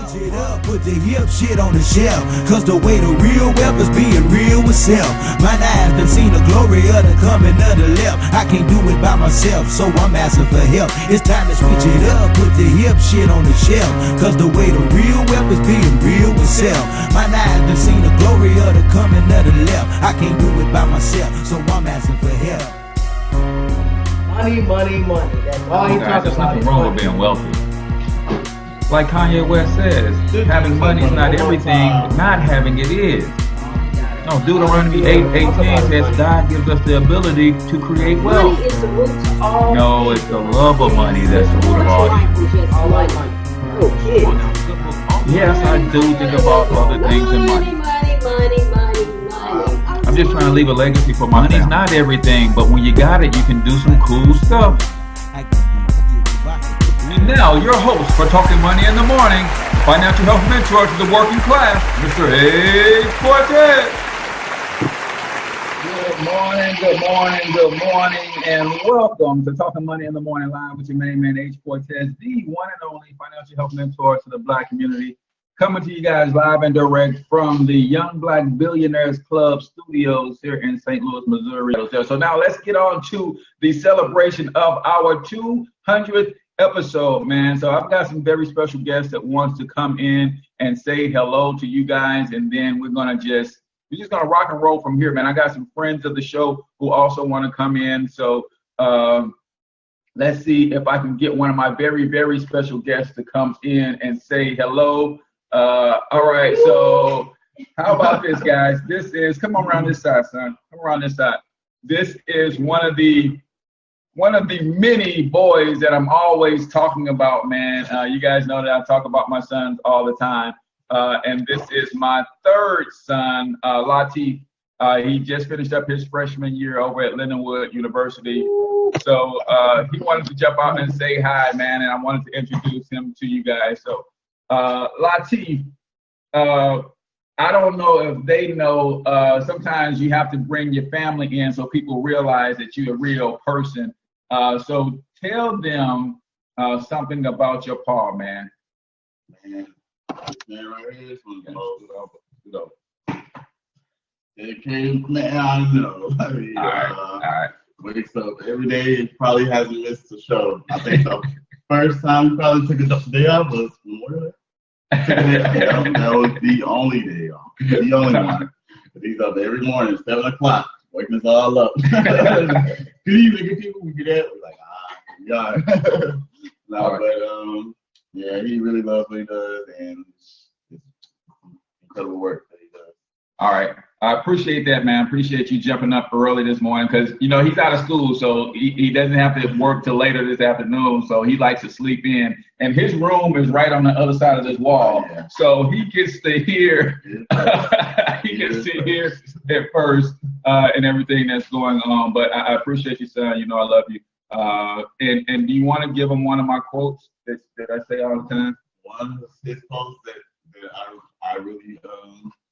switch it up, put the hip shit on the shelf. Cause the way the real wealth is being real with self. My eyes done seen the glory of the coming of the left. I can't do it by myself, so I'm asking for help. It's time to switch it up, put the hip shit on the shelf. Cause the way the real wealth is being real with self. My eyes done seen the glory of the coming of the left. I can't do it by myself, so I'm asking for help. Money, money, money. That's all he talks There's about. nothing wrong with being wealthy. Like Kanye West says, having money is not everything, but not having it is. No, Deuteronomy 8:18 says God gives us the ability to create wealth. Money is the root to all. No, it's the love of money that's the root of all evil. All like money. Oh, kid. Yes, I do think about other things than money. I'm just trying to leave a legacy for my family. Money's not everything, but when you got it, you can do some cool stuff. And now, your host for Talking Money in the Morning, financial health mentor to the working class, Mr. H. Cortez. Good morning, and welcome to Talking Money in the Morning Live with your main man, H. Cortez, the one and only financial health mentor to the Black community, coming to you guys live and direct from the Young Black Billionaires Club studios here in St. Louis, Missouri. So now let's get on to the celebration of our 200th episode, man. So I've got some very special guests that wants to come in and say hello to you guys, and then we're just gonna rock and roll from here, man. I got some friends of the show who also want to come in. So let's see if I can get one of my very, very special guests to come in and say hello. All right, so how about this, guys? This is, come on around this side, son. Come around this side. This is one of the many boys that I'm always talking about, man. You guys know that I talk about my sons all the time. And this is my third son, Latif. He just finished up his freshman year over at Lindenwood University. So he wanted to jump out and say hi, man, and I wanted to introduce him to you guys. So Latif, I don't know if they know, sometimes you have to bring your family in so people realize that you're a real person. So tell them something about your pa, man. Man, this man right here is one of the most, it came, man, I know. I mean, all right. Wakes up every day, probably hasn't missed a show. I think the first time he probably took a day off was Memorial Day. That was the only day off. The only one. But he's up every morning, 7 o'clock, waking us all up. Good evening, people. We get that. We're like, yeah. No, but yeah, he really loves what he does, and it's incredible work that he does. All right. I appreciate that, man. Appreciate you jumping up early this morning because, you know, he's out of school, so he doesn't have to work till later this afternoon, so he likes to sleep in. And his room is right on the other side of this wall, so he gets to hear at first and everything that's going on. But I appreciate you, son. You know I love you. And do you want to give him one of my quotes that I say all the time? One of his quotes that I really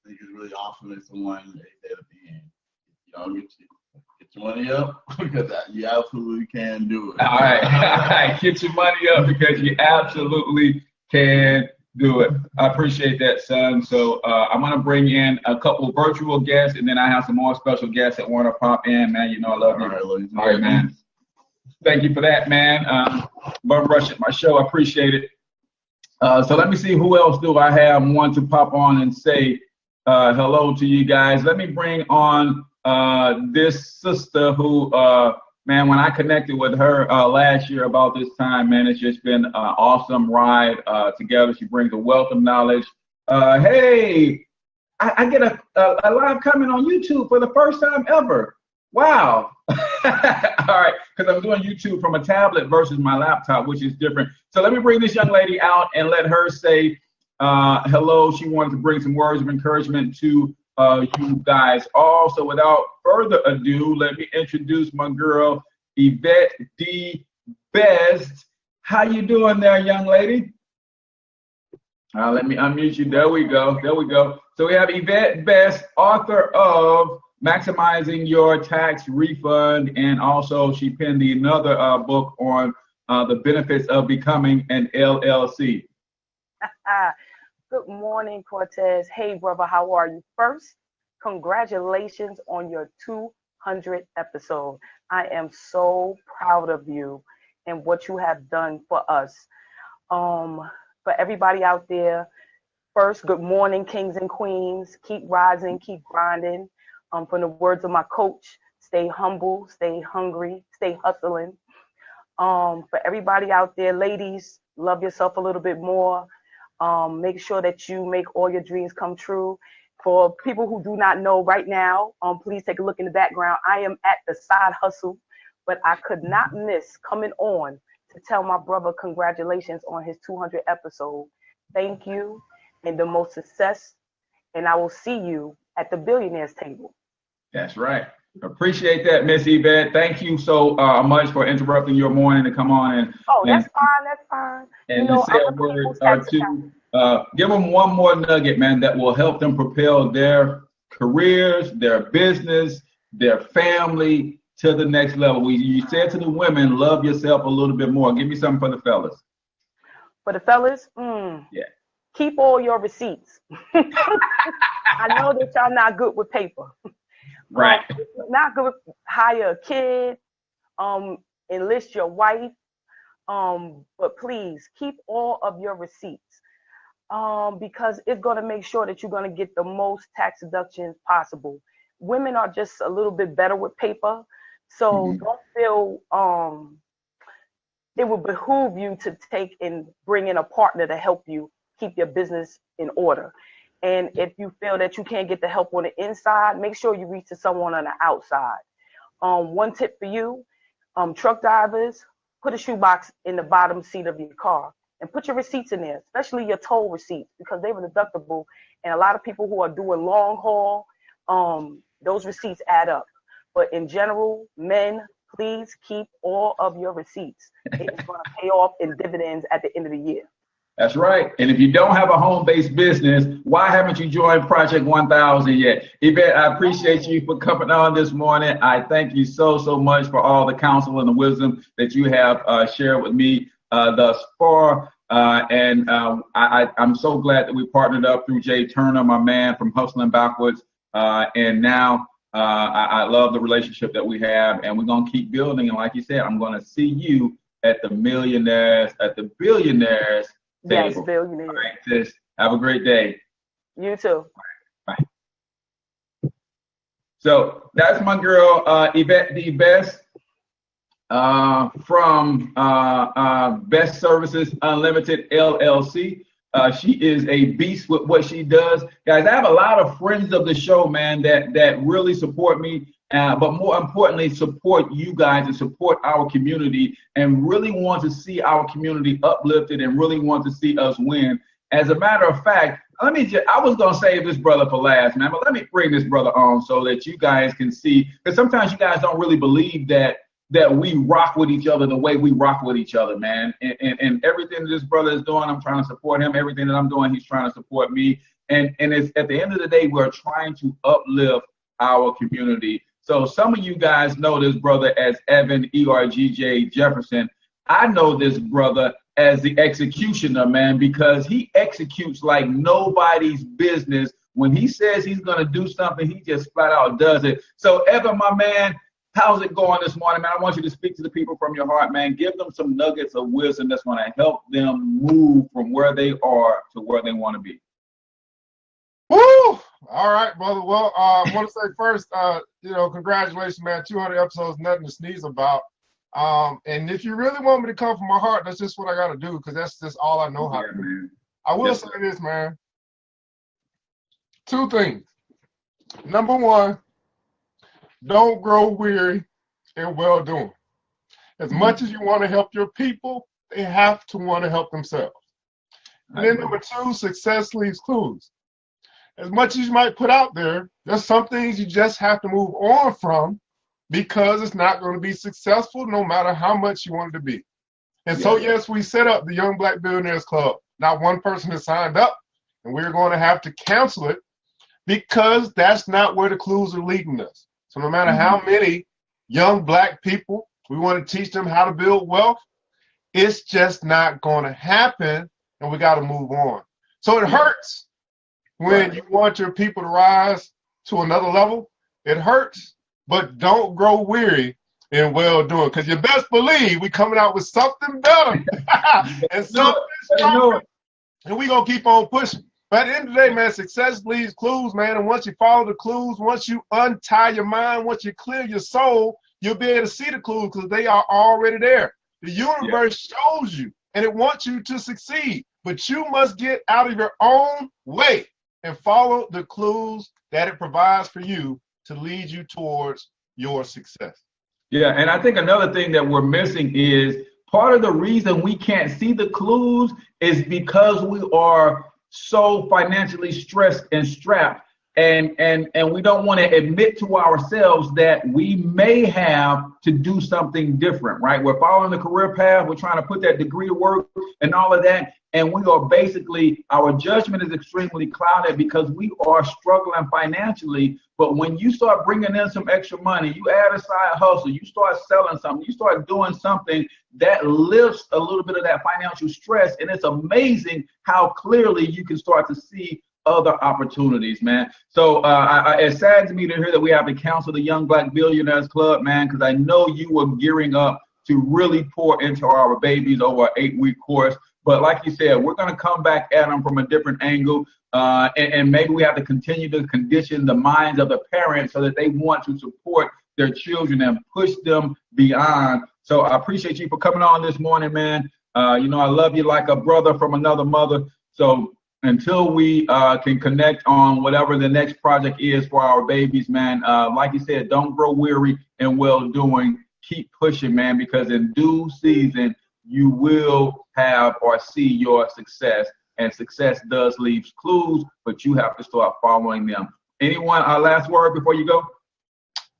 think is really awesome is the one that he said at the end. You know, get your money up because you absolutely can do it. All right. Get your money up because you absolutely can do it. I appreciate that, son. So I'm going to bring in a couple of virtual guests, and then I have some more special guests that want to pop in, man. You know I love you. All right, man. Thank you for that, man. Bum rushing my show. I appreciate it. So let me see who else do I have want to pop on and say hello to you guys. Let me bring on this sister who, man, when I connected with her last year about this time, man, it's just been an awesome ride together. She brings a wealth of knowledge. Hey, I get a live comment on YouTube for the first time ever. Wow. All right, because I'm doing YouTube from a tablet versus my laptop, which is different. So let me bring this young lady out and let her say hello. She wanted to bring some words of encouragement to you guys all. So without further ado, let me introduce my girl, Yvette D. Best. How you doing there, young lady? Let me unmute you. There we go. So we have Yvette Best, author of Maximizing Your Tax Refund, and also she penned another book on the benefits of becoming an LLC. Good morning, Cortez. Hey, brother, how are you? First, congratulations on your 200th episode. I am so proud of you and what you have done for us. For everybody out there, first, good morning, kings and queens. Keep rising, keep grinding. From the words of my coach, stay humble, stay hungry, stay hustling. For everybody out there, ladies, love yourself a little bit more. Make sure that you make all your dreams come true. For people who do not know right now, please take a look in the background. I am at the side hustle, but I could not miss coming on to tell my brother congratulations on his 200 episode. Thank you and the most success, and I will see you at the billionaires table. That's right. Appreciate that, Miss Yvette. Thank you so much for interrupting your morning to come on and. Oh, that's fine. That's fine. And you say a word or two. Give them one more nugget, man, that will help them propel their careers, their business, their family to the next level. You said to the women, love yourself a little bit more. Give me something for the fellas. For the fellas, yeah. Keep all your receipts. I know that y'all not good with paper. Right. Not good with hire a kid, enlist your wife, but please keep all of your receipts, because it's going to make sure that you're going to get the most tax deductions possible. Women are just a little bit better with paper, so don't feel it would behoove you to take and bring in a partner to help you keep your business in order. And if you feel that you can't get the help on the inside, make sure you reach to someone on the outside. One tip for you, truck drivers, put a shoebox in the bottom seat of your car and put your receipts in there, especially your toll receipts, because they were deductible. And a lot of people who are doing long haul, those receipts add up. But in general, men, please keep all of your receipts. It's going to pay off in dividends at the end of the year. That's right. And if you don't have a home-based business, why haven't you joined Project 1000 yet? Yvette, I appreciate you for coming on this morning. I thank you so much for all the counsel and the wisdom that you have shared with me thus far. I'm so glad that we partnered up through Jay Turner, my man from Hustling Backwards. And now I love the relationship that we have, and we're going to keep building. And like you said, I'm going to see you at the billionaires table. Yes, billionaires. All right, sis. Have a great day. You too. Bye. So that's my girl, Yvette the Best, from Best Services Unlimited LLC. She is a beast with what she does. Guys, I have a lot of friends of the show, man, that really support me. But more importantly, support you guys and support our community and really want to see our community uplifted and really want to see us win. As a matter of fact, I was going to save this brother for last, man, but let me bring this brother on so that you guys can see, because sometimes you guys don't really believe that we rock with each other the way we rock with each other, man. And everything that this brother is doing, I'm trying to support him. Everything that I'm doing, he's trying to support me. And it's at the end of the day, we're trying to uplift our community. So some of you guys know this brother as Evan ERGJ Jefferson. I know this brother as the executioner, man, because he executes like nobody's business. When he says he's going to do something, he just flat out does it. So Evan, my man, how's it going this morning, man? I want you to speak to the people from your heart, man. Give them some nuggets of wisdom that's going to help them move from where they are to where they want to be. Woo! All right, brother. Well, I want to say first, congratulations, man. 200 episodes, nothing to sneeze about. And if you really want me to come from my heart, that's just what I got to do, because that's just all I know how to do. Man. I will say this, man. Two things. Number one, don't grow weary in well-doing. As much as you want to help your people, they have to want to help themselves. And then number two, success leaves clues. As much as you might put out there, there's some things you just have to move on from, because it's not going to be successful no matter how much you want it to be. And so, yes, we set up the Young Black Billionaires Club. Not one person has signed up, and we're going to have to cancel it because that's not where the clues are leading us. So no matter how many young black people we want to teach them how to build wealth, it's just not going to happen, and we got to move on. So it hurts when you want your people to rise to another level. It hurts, but don't grow weary in well-doing, because you best believe we coming out with something better and something stronger, and we gonna keep on pushing. But at the end of the day, man, success leaves clues, man, and once you follow the clues, once you untie your mind, once you clear your soul, you'll be able to see the clues because they are already there. The universe shows you, and it wants you to succeed, but you must get out of your own way and follow the clues that it provides for you to lead you towards your success. Yeah, and I think another thing that we're missing is part of the reason we can't see the clues is because we are so financially stressed and strapped, and we don't want to admit to ourselves that we may have to do something different, right? We're following the career path, we're trying to put that degree to work and all of that, and we are basically, our judgment is extremely clouded because we are struggling financially. But when you start bringing in some extra money, you add a side hustle, you start selling something, you start doing something that lifts a little bit of that financial stress, and it's amazing how clearly you can start to see other opportunities, man. So it saddens me to hear that we have to cancel the Young Black Billionaires Club, man, because I know you were gearing up to really pour into our babies over an 8-week course. But like you said, we're going to come back at them from a different angle, and maybe we have to continue to condition the minds of the parents so that they want to support their children and push them beyond. So I appreciate you for coming on this morning, man. You know, I love you like a brother from another mother. So until we can connect on whatever the next project is for our babies, man, like you said, don't grow weary in well-doing. Keep pushing, man, because in due season, you will have or see your success. And success does leave clues, but you have to start following them. Anyone, last word before you go?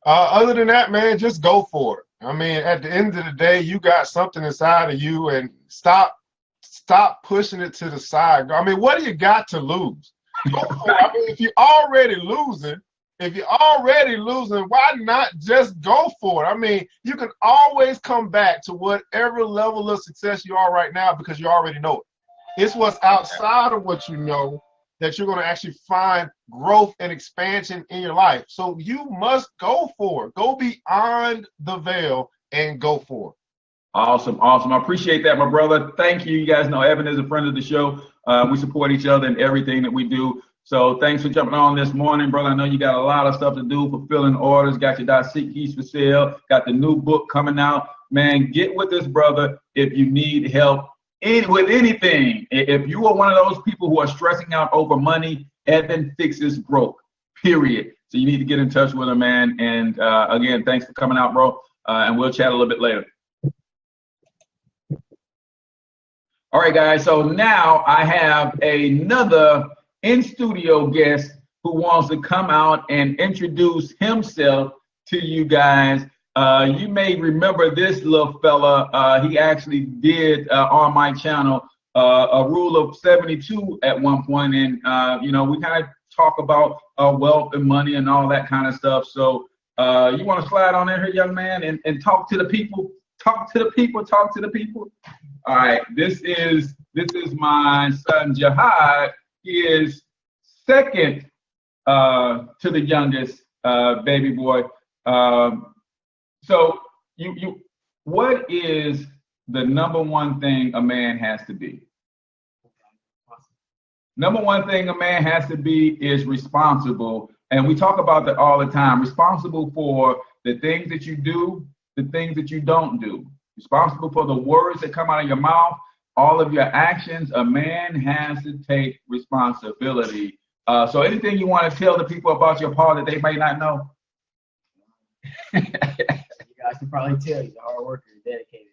Other than that, man, just go for it. I mean, at the end of the day, you got something inside of you, and stop pushing it to the side. I mean, what do you got to lose? Go for it. I mean, if you're already losing, why not just go for it? I mean, you can always come back to whatever level of success you are right now because you already know it. It's what's outside of what you know that you're going to actually find growth and expansion in your life. So you must go for it. Go beyond the veil and go for it. Awesome. I appreciate that, my brother. Thank you. You guys know Evan is a friend of the show. We support each other in everything that we do. So thanks for jumping on this morning, brother. I know you got a lot of stuff to do, fulfilling orders, got your .seek keys for sale, got the new book coming out. Man, get with this brother if you need help with anything. If you are one of those people who are stressing out over money, Evan fixes broke, period. So you need to get in touch with him, man. And again, thanks for coming out, bro. And we'll chat a little bit later. All right, guys. So now I have another in-studio guest who wants to come out and introduce himself to you guys. You may remember this little fella. He actually did on my channel a rule of 72 at one point, and you know, we kind of talk about wealth and money and all that kind of stuff. So you want to slide on in here, young man, and talk to the people. Talk to the people. All right, this is my son Jihad. He is second to the youngest baby boy. So what is the number one thing a man has to be? Number one thing a man has to be is responsible. And we talk about that all the time. Responsible for the things that you do, the things that you don't do. Responsible for the words that come out of your mouth, all of your actions. A man has to take responsibility. So anything you want to tell the people about your part that they may not know? You guys can probably tell he's a hard worker, dedicated.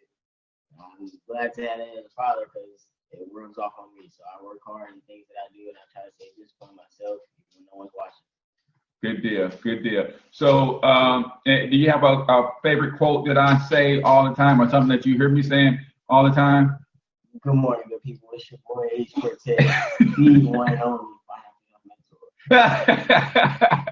I'm glad to have that as a father because it rubs off on me. So I work hard in things that I do, and I try to stay disciplined myself when no one's watching. Good deal. So do you have a favorite quote that I say all the time or something that you hear me saying all the time? Good morning, good people. It's your boy, H. Cortez, the one and only financial mentor.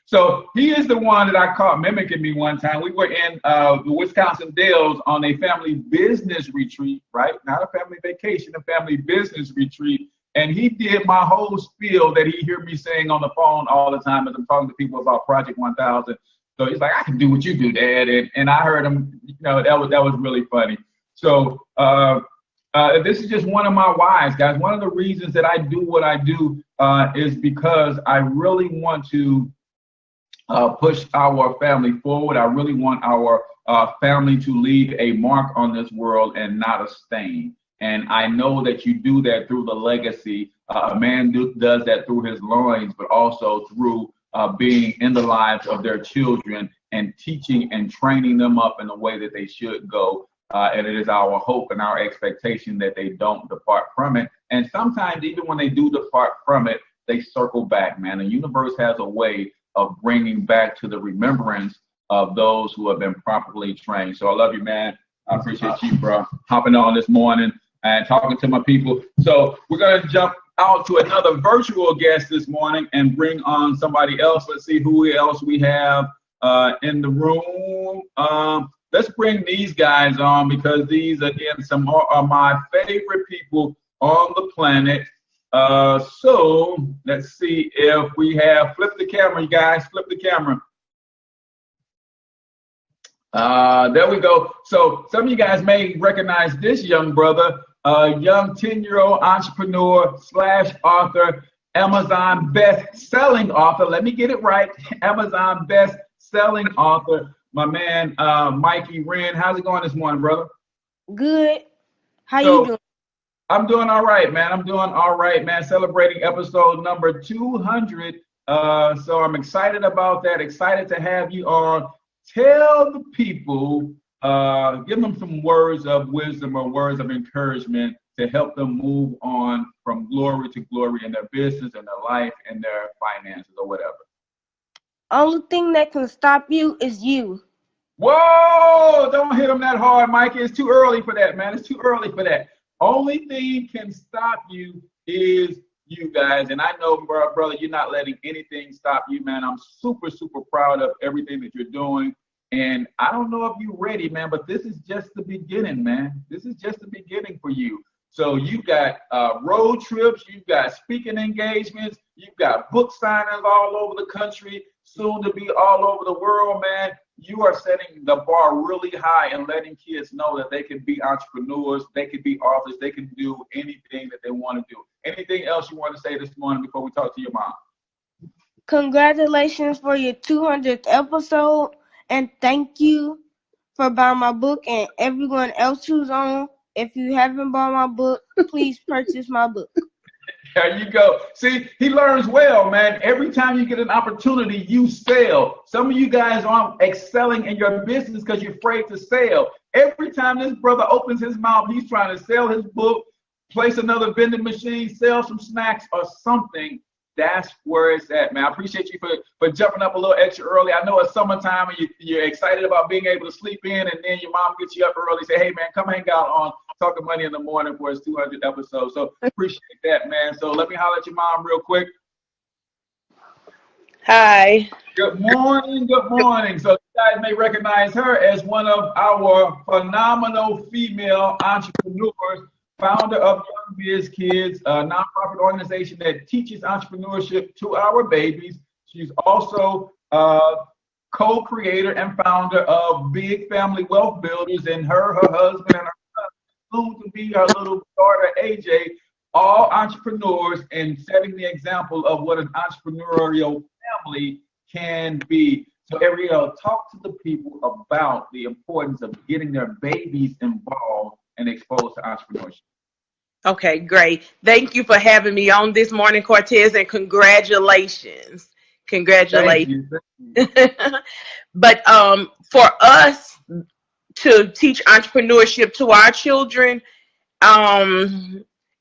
So he is the one that I caught mimicking me one time. We were in the Wisconsin Dells on a family business retreat, right? Not a family vacation, a family business retreat. And he did my whole spiel that he hear me saying on the phone all the time as I'm talking to people about Project 1000. So he's like, I can do what you do, Dad. And I heard him, that was really funny. So this is just one of my whys, guys. One of the reasons that I do what I do is because I really want to push our family forward. I really want our family to leave a mark on this world and not a stain. And I know that you do that through the legacy. A man does that through his loins, but also through being in the lives of their children and teaching and training them up in the way that they should go. And it is our hope and our expectation that they don't depart from it. And sometimes even when they do depart from it, they circle back, man. The universe has a way of bringing back to the remembrance of those who have been properly trained. So I love you, man. I appreciate you, bro, hopping on this morning and talking to my people. So we're going to jump out to another virtual guest this morning and bring on somebody else. Let's see who else we have in the room. Let's bring these guys on because these, again, some are my favorite people on the planet. So let's see if we have, flip the camera, you guys, flip the camera. There we go. So some of you guys may recognize this young brother, young 10-year-old entrepreneur / author, Amazon best-selling author. Let me get it right. Amazon best-selling author, my man, Mikey Wren. How's it going this morning, brother? Good. How you doing? I'm doing all right, man. I'm doing all right, man. Celebrating episode number 200. So I'm excited about that. Excited to have you on. Tell the people, give them some words of wisdom or words of encouragement to help them move on from glory to glory in their business and their life and their finances or whatever. Only thing that can stop you is you. Whoa! Don't hit them that hard, Mikey. It's too early for that, man. It's too early for that. Only thing can stop you is you guys. And I know, brother, you're not letting anything stop you, man. I'm super, super proud of everything that you're doing. And I don't know if you're ready, man, but this is just the beginning, man. This is just the beginning for you. So you've got road trips, you've got speaking engagements, you've got book signings all over the country, soon to be all over the world, man. You are setting the bar really high and letting kids know that they can be entrepreneurs, they can be authors, they can do anything that they want to do. Anything else you want to say this morning before we talk to your mom? Congratulations for your 200th episode, and thank you for buying my book and everyone else who's on. If you haven't bought my book, please purchase my book. There you go. See, he learns well, man. Every time you get an opportunity, you sell. Some of you guys aren't excelling in your business because you're afraid to sell. Every time this brother opens his mouth, he's trying to sell his book, place another vending machine, sell some snacks or something. That's where it's at, man. I appreciate you for jumping up a little extra early. I know it's summertime and you're excited about being able to sleep in, and then your mom gets you up early, say, hey, man, come hang out on Talking Money in the Morning for his 200th episode. So appreciate that, man. So let me holler at your mom real quick. Hi. Good morning. Good morning. So you guys may recognize her as one of our phenomenal female entrepreneurs, founder of Young Biz Kids, a nonprofit organization that teaches entrepreneurship to our babies. She's also co-creator and founder of Big Family Wealth Builders, and her husband, and her son, soon to be her little daughter, AJ, all entrepreneurs and setting the example of what an entrepreneurial family can be. So Ariel, talk to the people about the importance of getting their babies involved and exposed to entrepreneurship. Okay, great. Thank you for having me on this morning, Cortez, and congratulations. Congratulations. Thank you. But for us to teach entrepreneurship to our children,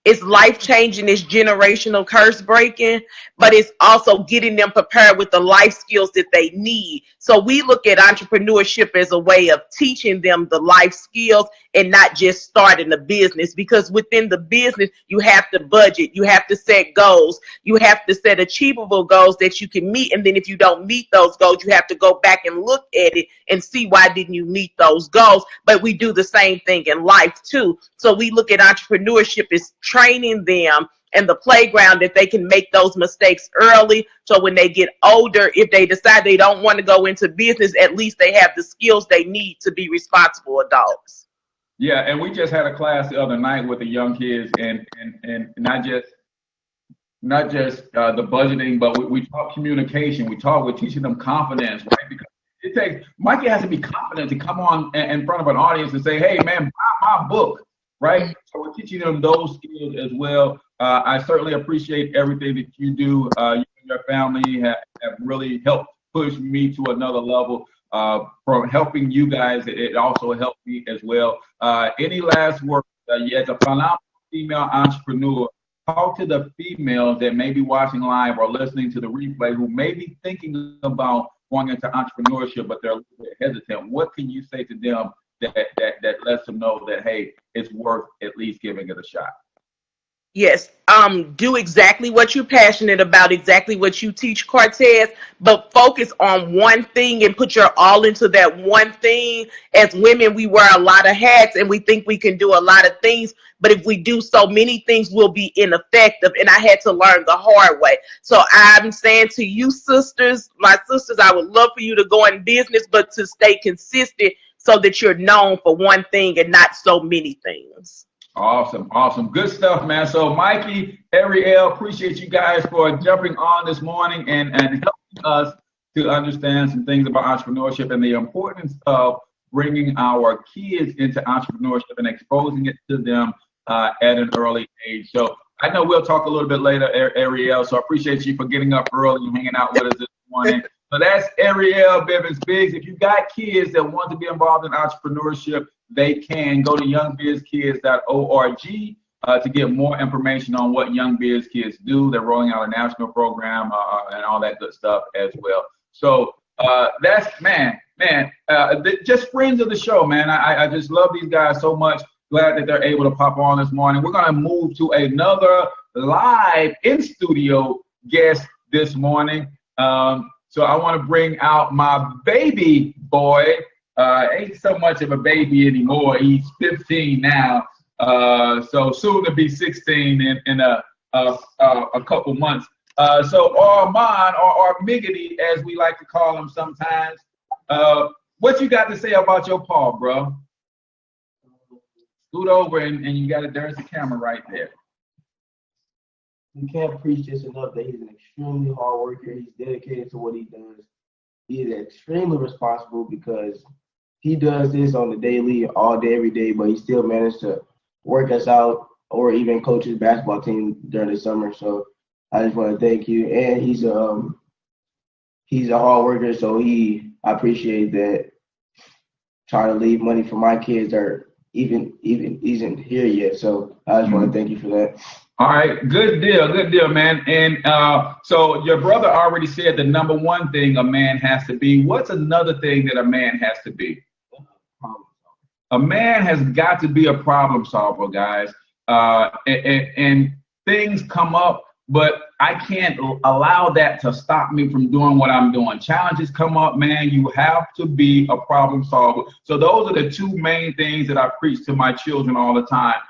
it's life-changing, it's generational curse breaking, but it's also getting them prepared with the life skills that they need. So we look at entrepreneurship as a way of teaching them the life skills and not just starting a business, because within the business, you have to budget, you have to set goals, you have to set achievable goals that you can meet. And then if you don't meet those goals, you have to go back and look at it and see why didn't you meet those goals. But we do the same thing in life too. So we look at entrepreneurship as training them and the playground that they can make those mistakes early. So when they get older, if they decide they don't want to go into business, at least they have the skills they need to be responsible adults. Yeah, and we just had a class the other night with the young kids, and not just the budgeting, but we talk communication. We're teaching them confidence, right? Because it takes Mikey has to be confident to come on in front of an audience and say, "Hey, man, buy my book," right? So we're teaching them those skills as well. I certainly appreciate everything that you do. You and your family have really helped push me to another level. From helping you guys, it also helped me as well. Any last words? As a phenomenal female entrepreneur, talk to the females that may be watching live or listening to the replay who may be thinking about going into entrepreneurship, but they're a little bit hesitant. What can you say to them that lets them know that, hey, it's worth at least giving it a shot? Yes, do exactly what you're passionate about, exactly what you teach, Cortez, but focus on one thing and put your all into that one thing. As women, we wear a lot of hats and we think we can do a lot of things, but if we do so many things, we'll be ineffective. And I had to learn the hard way. So I'm saying to you sisters, my sisters, I would love for you to go in business, but to stay consistent so that you're known for one thing and not so many things. Awesome. Good stuff, man. So Mikey, Ariel, appreciate you guys for jumping on this morning and helping us to understand some things about entrepreneurship and the importance of bringing our kids into entrepreneurship and exposing it to them at an early age. So I know we'll talk a little bit later, Ariel, so I appreciate you for getting up early and hanging out with us this morning. So that's Ariel Bivens-Biggs. If you got kids that want to be involved in entrepreneurship, they can go to youngbizkids.org to get more information on what Young Biz Kids do. They're rolling out a national program and all that good stuff as well. So that's, just friends of the show, man. I just love these guys so much. Glad that they're able to pop on this morning. We're going to move to another live in-studio guest this morning. So I want to bring out my baby boy. Ain't so much of a baby anymore. He's 15 now. So soon to be 16 in a couple months. So Armand, or Miggity, as we like to call him sometimes. What you got to say about your paw, bro? Scoot over and you got it. There's the camera right there. You can't preach this enough that he's an extremely hard worker. He's dedicated to what he does. He is extremely responsible because he does this on the daily, all day, every day, but he still managed to work us out or even coach his basketball team during the summer. So I just want to thank you. And he's a hard worker, so I appreciate that. Trying to leave money for my kids that even isn't here yet. So I just want to thank you for that. All right, good deal, man. And so your brother already said the number one thing a man has to be. What's another thing that a man has to be? A man has got to be a problem solver, guys. And things come up, but I can't allow that to stop me from doing what I'm doing. Challenges come up, man. You have to be a problem solver. So those are the two main things that I preach to my children all the time.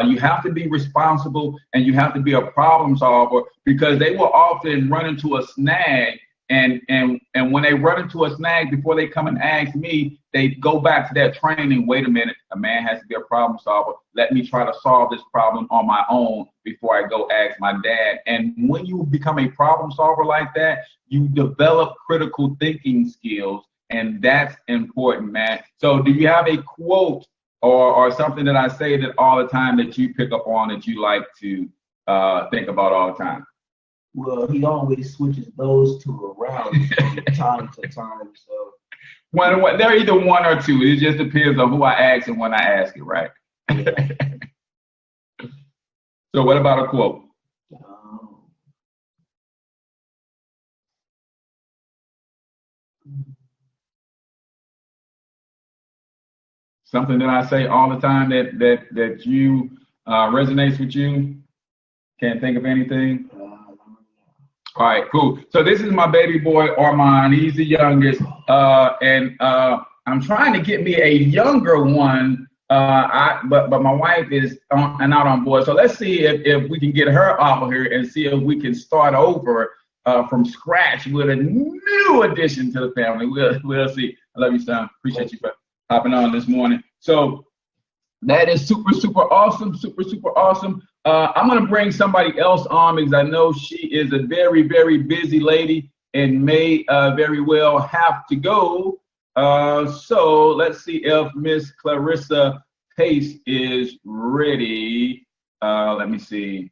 You have to be responsible and you have to be a problem solver, because they will often run into a snag. And when they run into a snag, before they come and ask me, they go back to that training. Wait a minute, a man has to be a problem solver. Let me try to solve this problem on my own before I go ask my dad. And when you become a problem solver like that, you develop critical thinking skills, and that's important, man. So do you have a quote or something that I say that all the time that you pick up on that you like to think about all the time? Well, he always switches those two around from time to time. So they're either one or two. It just depends on who I ask and when I ask it, right? Yeah. So what about a quote? Something that I say all the time that you resonates with you? Can't think of anything? All right, cool. So this is my baby boy, Armand. He's the youngest. And I'm trying to get me a younger one, but my wife is not on board. So let's see if we can get her out here and see if we can start over from scratch with a new addition to the family. We'll see. I love you, son. Appreciate you for hopping on this morning. So that is super, super awesome. Super, super awesome. I'm going to bring somebody else on because I know she is a very, very busy lady and may very well have to go. So let's see if Miss Clarissa Pace is ready. Let me see.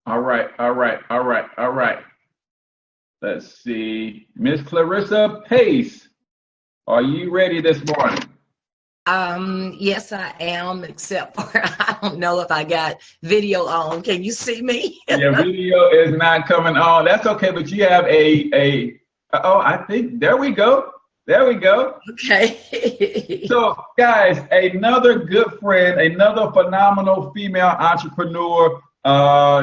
All right. Let's see. Miss Clarissa Pace, are you ready this morning? Yes, I am, except for I don't know if I got video on. Can you see me? Your video is not coming on. That's okay, but you have I think, there we go. Okay. So, guys, another good friend, another phenomenal female entrepreneur.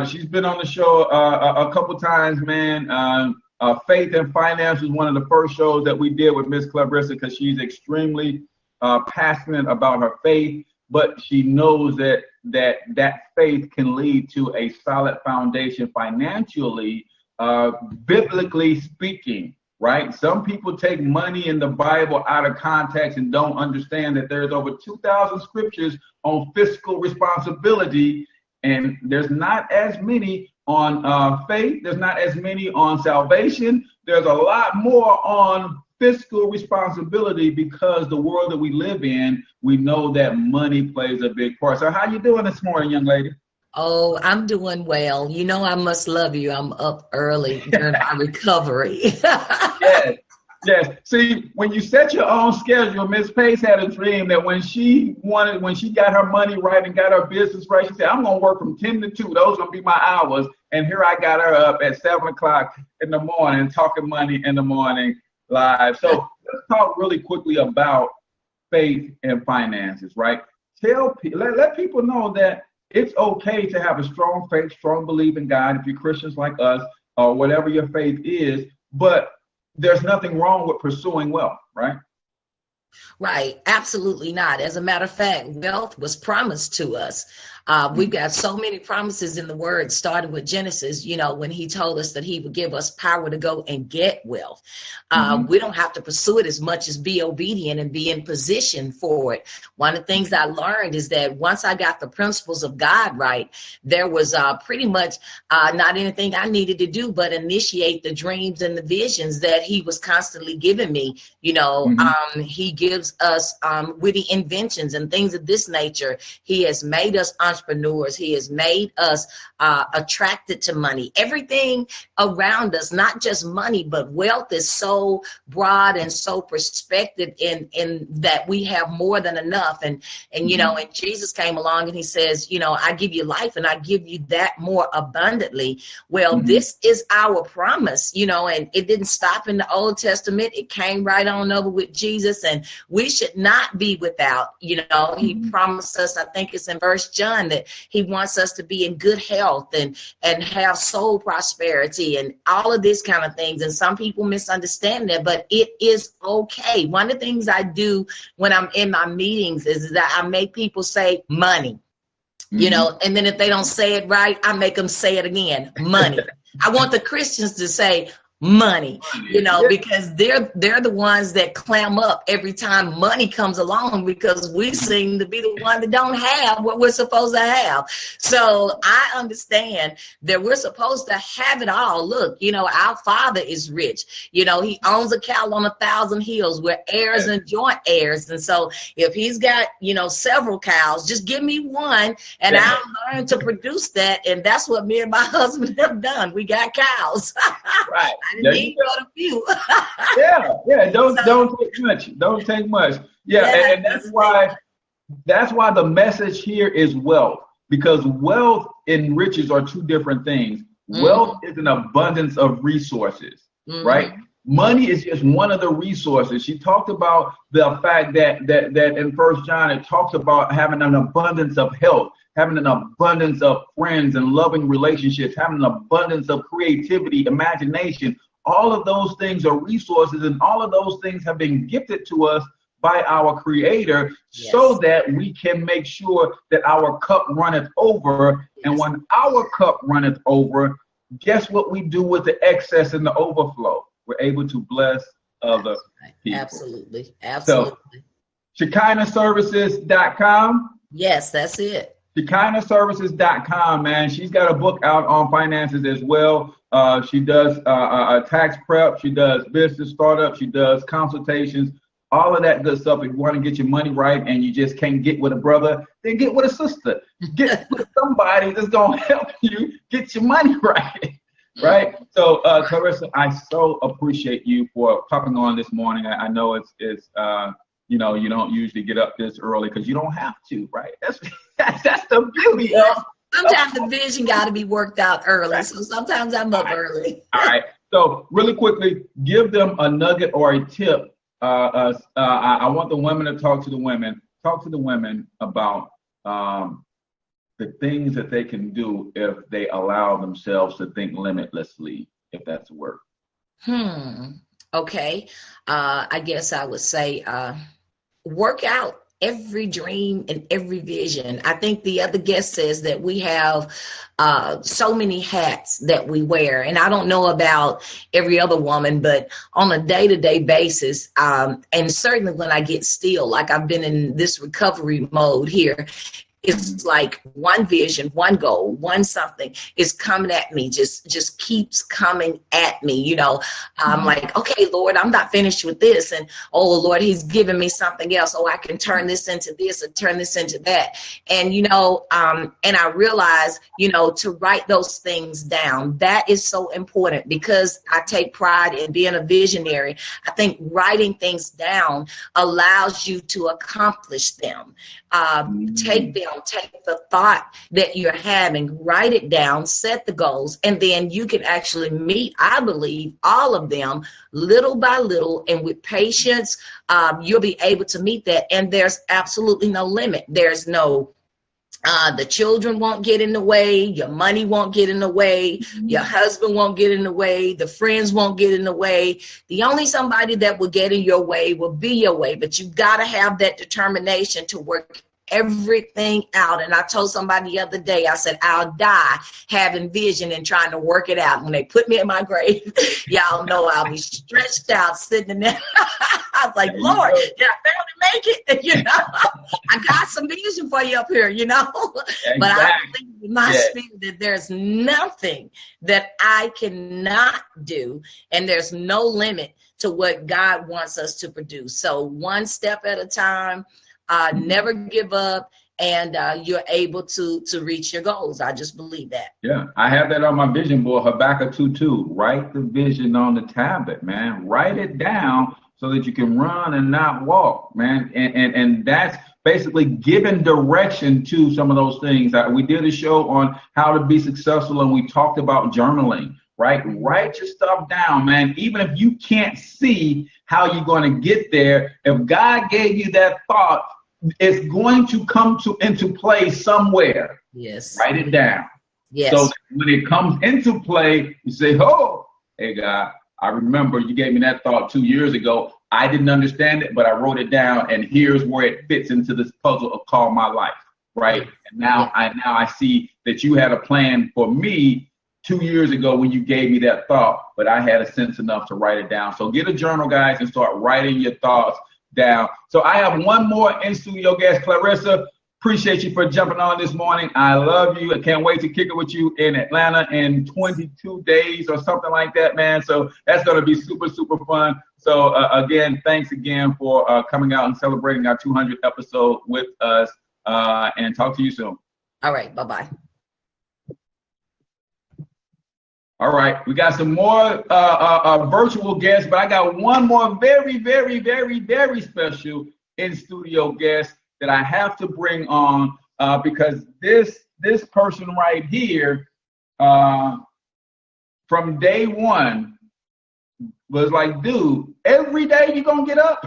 She's been on the show a couple times, man. Faith and Finance was one of the first shows that we did with Miss Clarissa because she's extremely passionate about her faith, but she knows that faith can lead to a solid foundation financially, biblically speaking, right? Some people take money in the Bible out of context and don't understand that there's over 2,000 scriptures on fiscal responsibility, and there's not as many on faith. There's not as many on salvation. There's a lot more on fiscal responsibility because the world that we live in, we know that money plays a big part. So how you doing this morning, young lady? Oh, I'm doing well. You know, I must love you. I'm up early during my recovery. Yes. See, when you set your own schedule, Miss Pace had a dream that when she got her money right and got her business right, she said, I'm going to work from 10 to 2. Those are going to be my hours. And here I got her up at 7 o'clock in the morning, talking money in the morning live. So let's talk really quickly about faith and finances, right? Let people know that it's okay to have a strong faith, strong belief in God, if you're Christians like us, or whatever your faith is, but there's nothing wrong with pursuing wealth, right? Right. Absolutely not. As a matter of fact, wealth was promised to us. We've got so many promises in the word, starting with Genesis, you know, when he told us that he would give us power to go and get wealth. We don't have to pursue it as much as be obedient and be in position for it. One of the things I learned is that once I got the principles of God right, there was pretty much not anything I needed to do but initiate the dreams and the visions that he was constantly giving me. You know, he gives us witty inventions and things of this nature. He has made us entrepreneurs. He has made us attracted to money. Everything around us, not just money, but wealth is so broad and so perspective in that we have more than enough. And you know, and Jesus came along and he says, you know, I give you life and I give you that more abundantly. Well, this is our promise, you know, and it didn't stop in the Old Testament. It came right on over with Jesus, and we should not be without. You know, he promised us, I think it's in Verse John, that he wants us to be in good health and have soul prosperity and all of this kind of things. And some people misunderstand that, but it is okay. One of the things I do when I'm in my meetings is that I make people say money, you know, and then if they don't say it right, I make them say it again, money. I want the Christians to say money, you know, because they're the ones that clam up every time money comes along, because we seem to be the one that don't have what we're supposed to have. So I understand that we're supposed to have it all. Look, you know, our Father is rich. You know, he owns a cattle on 1,000 hills. We're heirs and joint heirs. And so if he's got, you know, several cows, just give me one and I'll learn to produce that. And that's what me and my husband have done. We got cows. Right. I didn't need but a few. Don't take much. Don't take much. And that's why the message here is wealth, because wealth and riches are two different things. Wealth is an abundance of resources, right? Money is just one of the resources. She talked about the fact that in 1 John, it talks about having an abundance of health, having an abundance of friends and loving relationships, having an abundance of creativity, imagination. All of those things are resources, and all of those things have been gifted to us by our Creator, so that we can make sure that our cup runneth over. And when our cup runneth over, guess what we do with the excess and the overflow? We're able to bless other people. Absolutely. Absolutely. So, ShekinahServices.com. Yes, that's it. ShekinahServices.com, man. She's got a book out on finances as well. She does a tax prep. She does business startup. She does consultations. All of that good stuff. If you want to get your money right and you just can't get with a brother, then get with a sister. Get with somebody that's going to help you get your money right. Right. So, Clarissa, I so appreciate you for popping on this morning. I know it's you know, you don't usually get up this early because you don't have to, right? That's the beauty of. Sometimes the vision got to be worked out early, so sometimes I'm up early. All right. So, really quickly, give them a nugget or a tip. I want the women to talk to the women. Talk to the women about the things that they can do if they allow themselves to think limitlessly, if that's a word. Okay. I guess I would say work out every dream and every vision. I think the other guest says that we have so many hats that we wear. And I don't know about every other woman, but on a day-to-day basis, and certainly when I get still, like I've been in this recovery mode here, it's like one vision, one goal, one something is coming at me, just keeps coming at me. You know, I'm like, okay, Lord, I'm not finished with this. And, oh, Lord, he's giving me something else. Oh, I can turn this into this and turn this into that. And, you know, and I realize, you know, to write those things down, that is so important because I take pride in being a visionary. I think writing things down allows you to accomplish them. Take the thought that you're having, write it down, set the goals, and then you can actually meet, I believe, all of them little by little, and with patience, you'll be able to meet that. And there's absolutely no limit. There's no the children won't get in the way, your money won't get in the way, your husband won't get in the way, the friends won't get in the way. The only somebody that will get in your way will be your way, but you got to have that determination to work everything out. And I told somebody the other day, I said, I'll die having vision and trying to work it out. When they put me in my grave, y'all know I'll be stretched out sitting in there. I was like, Lord, did I barely make it? You know, I got some vision for you up here, you know. Exactly. But I believe in my spirit that there's nothing that I cannot do, and there's no limit to what God wants us to produce. So one step at a time. Never give up, and you're able to reach your goals. I just believe that. Yeah, I have that on my vision board, Habakkuk 2:2. Write the vision on the tablet, man. Write it down so that you can run and not walk, man. And that's basically giving direction to some of those things. We did a show on how to be successful, and we talked about journaling. Right? Write your stuff down, man. Even if you can't see how you're going to get there, if God gave you that thought, it's going to come into play somewhere. Yes. Write it down. Yes. So when it comes into play, you say, oh, hey, God, I remember you gave me that thought 2 years ago. I didn't understand it, but I wrote it down, and here's where it fits into this puzzle of called my life. Right? And now I see that you had a plan for me 2 years ago when you gave me that thought, but I had a sense enough to write it down. So get a journal, guys, and start writing your thoughts down. So I have one more in-studio guest, Clarissa. Appreciate you for jumping on this morning. I love you. I can't wait to kick it with you in Atlanta in 22 days or something like that, man. So that's going to be super, super fun. So again, thanks again for coming out and celebrating our 200th episode with us, and talk to you soon. All right. Bye-bye. All right, we got some more virtual guests, but I got one more very, very, very, very special in-studio guest that I have to bring on because this person right here, from day one, was like, dude, every day you gonna get up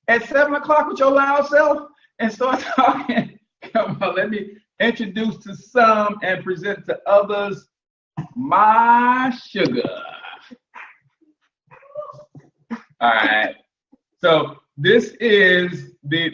at 7 o'clock with your loud self and start talking? Come on, let me introduce to some and present to others my sugar. All right. So this is the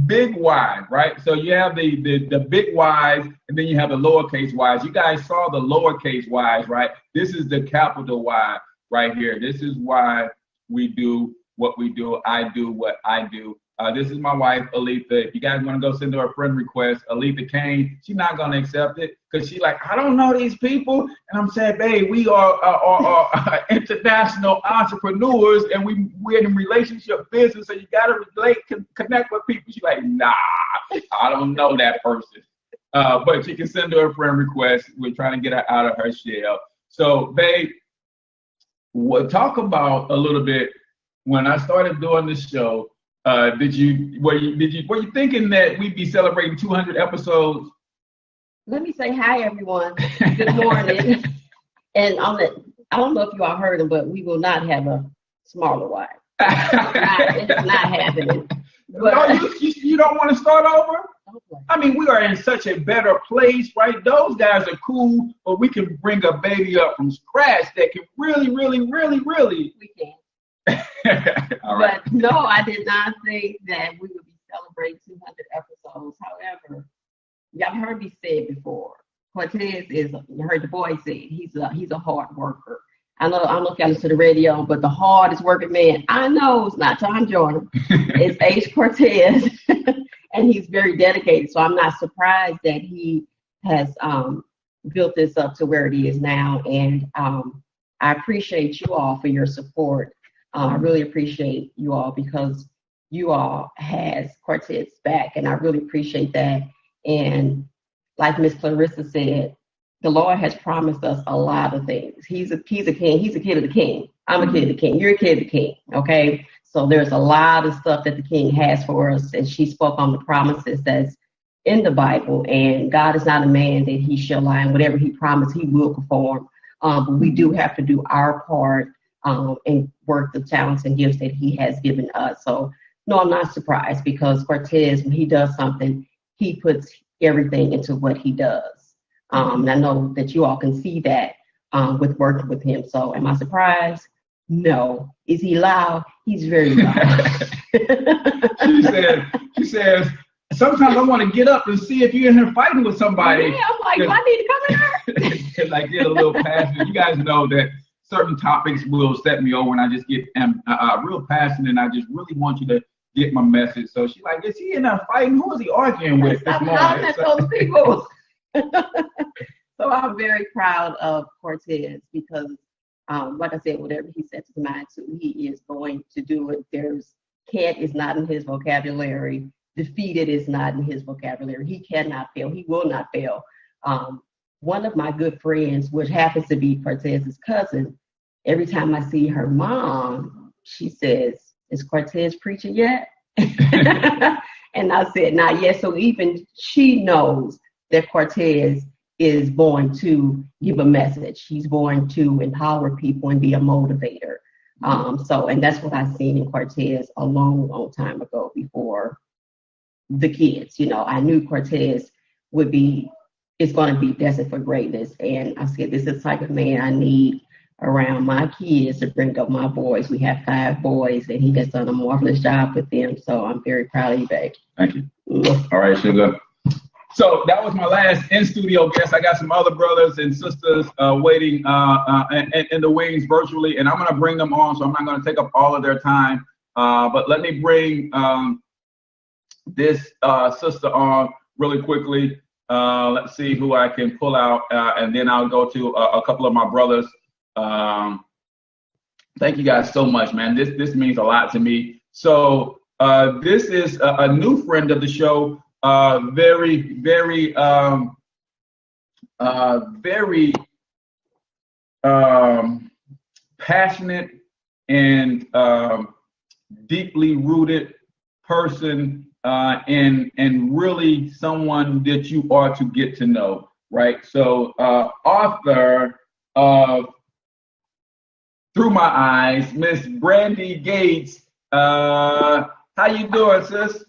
big Y, right? So you have the big Y's, and then you have the lowercase Y's. You guys saw the lowercase Y's, right? This is the capital Y right here. This is why we do what we do. I do what I do. This is my wife, Aletha. If you guys want to go send her a friend request, Aletha Kane, she's not going to accept it because she's like, I don't know these people. And I'm saying, babe, we are international entrepreneurs and we're in relationship business, so you got to relate, connect with people. She's like, nah, I don't know that person. But she can send her a friend request. We're trying to get her out of her shell. So, babe, we'll talk about a little bit. When I started doing this show, were you thinking that we'd be celebrating 200 episodes? Let me say hi, everyone. Good morning. And I don't know if you all heard him, but we will not have a smaller Y. It's not happening. But, no, you don't want to start over? I mean, we are in such a better place, right? Those guys are cool, but we can bring a baby up from scratch that can really. we can. All right. But no, I did not think that we would be celebrating 200 episodes. However, y'all heard me say it before. Cortez you heard the boy say it, he's a hard worker. I don't know if y'all listen to the radio, but the hardest working man I know is not Tom Jordan. It's H. Cortez, and he's very dedicated. So I'm not surprised that he has built this up to where it is now. And I appreciate you all for your support. I really appreciate you all because you all has Cortez's back, and I really appreciate that. And like Miss Clarissa said, the Lord has promised us a lot of things. He's a king. He's a kid of the king. I'm a kid of the king. You're a kid of the king. Okay. So there's a lot of stuff that the king has for us. And she spoke on the promises that's in the Bible. And God is not a man that he shall lie. And whatever he promised, he will perform. But we do have to do our part and work the talents and gifts that he has given us. So no, I'm not surprised because Cortez, when he does something, he puts everything into what he does. And I know that you all can see that with working with him. So am I surprised? No. Is he loud? He's very loud. She says, sometimes I want to get up and see if you're in here fighting with somebody. Yeah, I'm like, do I need to come in here? Because I get a little passionate. You guys know that certain topics will set me over and I just get real passionate and I just really want you to get my message. So she's like, is he in there fighting? Who is he arguing with this morning? At those people. So I'm very proud of Cortez because, like I said, whatever he sets his mind to, he is going to do it. Can't is not in his vocabulary. Defeated is not in his vocabulary. He cannot fail. He will not fail. One of my good friends, which happens to be Cortez's cousin, every time I see her mom, she says, is Cortez preaching yet? And I said, not yet. So even she knows that Cortez is born to give a message. He's born to empower people and be a motivator. And that's what I've seen in Cortez a long time ago before the kids. You know, I knew Cortez is going to be destined for greatness. And I said, this is the type of man I need around my kids to bring up my boys. We have 5 boys, and he has done a marvelous job with them. So I'm very proud of you, babe. Thank you. All right, sugar. So that was my last in-studio guest. I got some other brothers and sisters waiting in the wings virtually, and I'm going to bring them on, so I'm not going to take up all of their time. But let me bring this sister on really quickly. Let's see who I can pull out, and then I'll go to a couple of my brothers. Thank you guys so much, man. This means a lot to me. So this is a new friend of the show. Very passionate and deeply rooted person, and really someone that you are to get to know, right? So author of through my eyes, Miss Brandy Gates. How you doing, sis?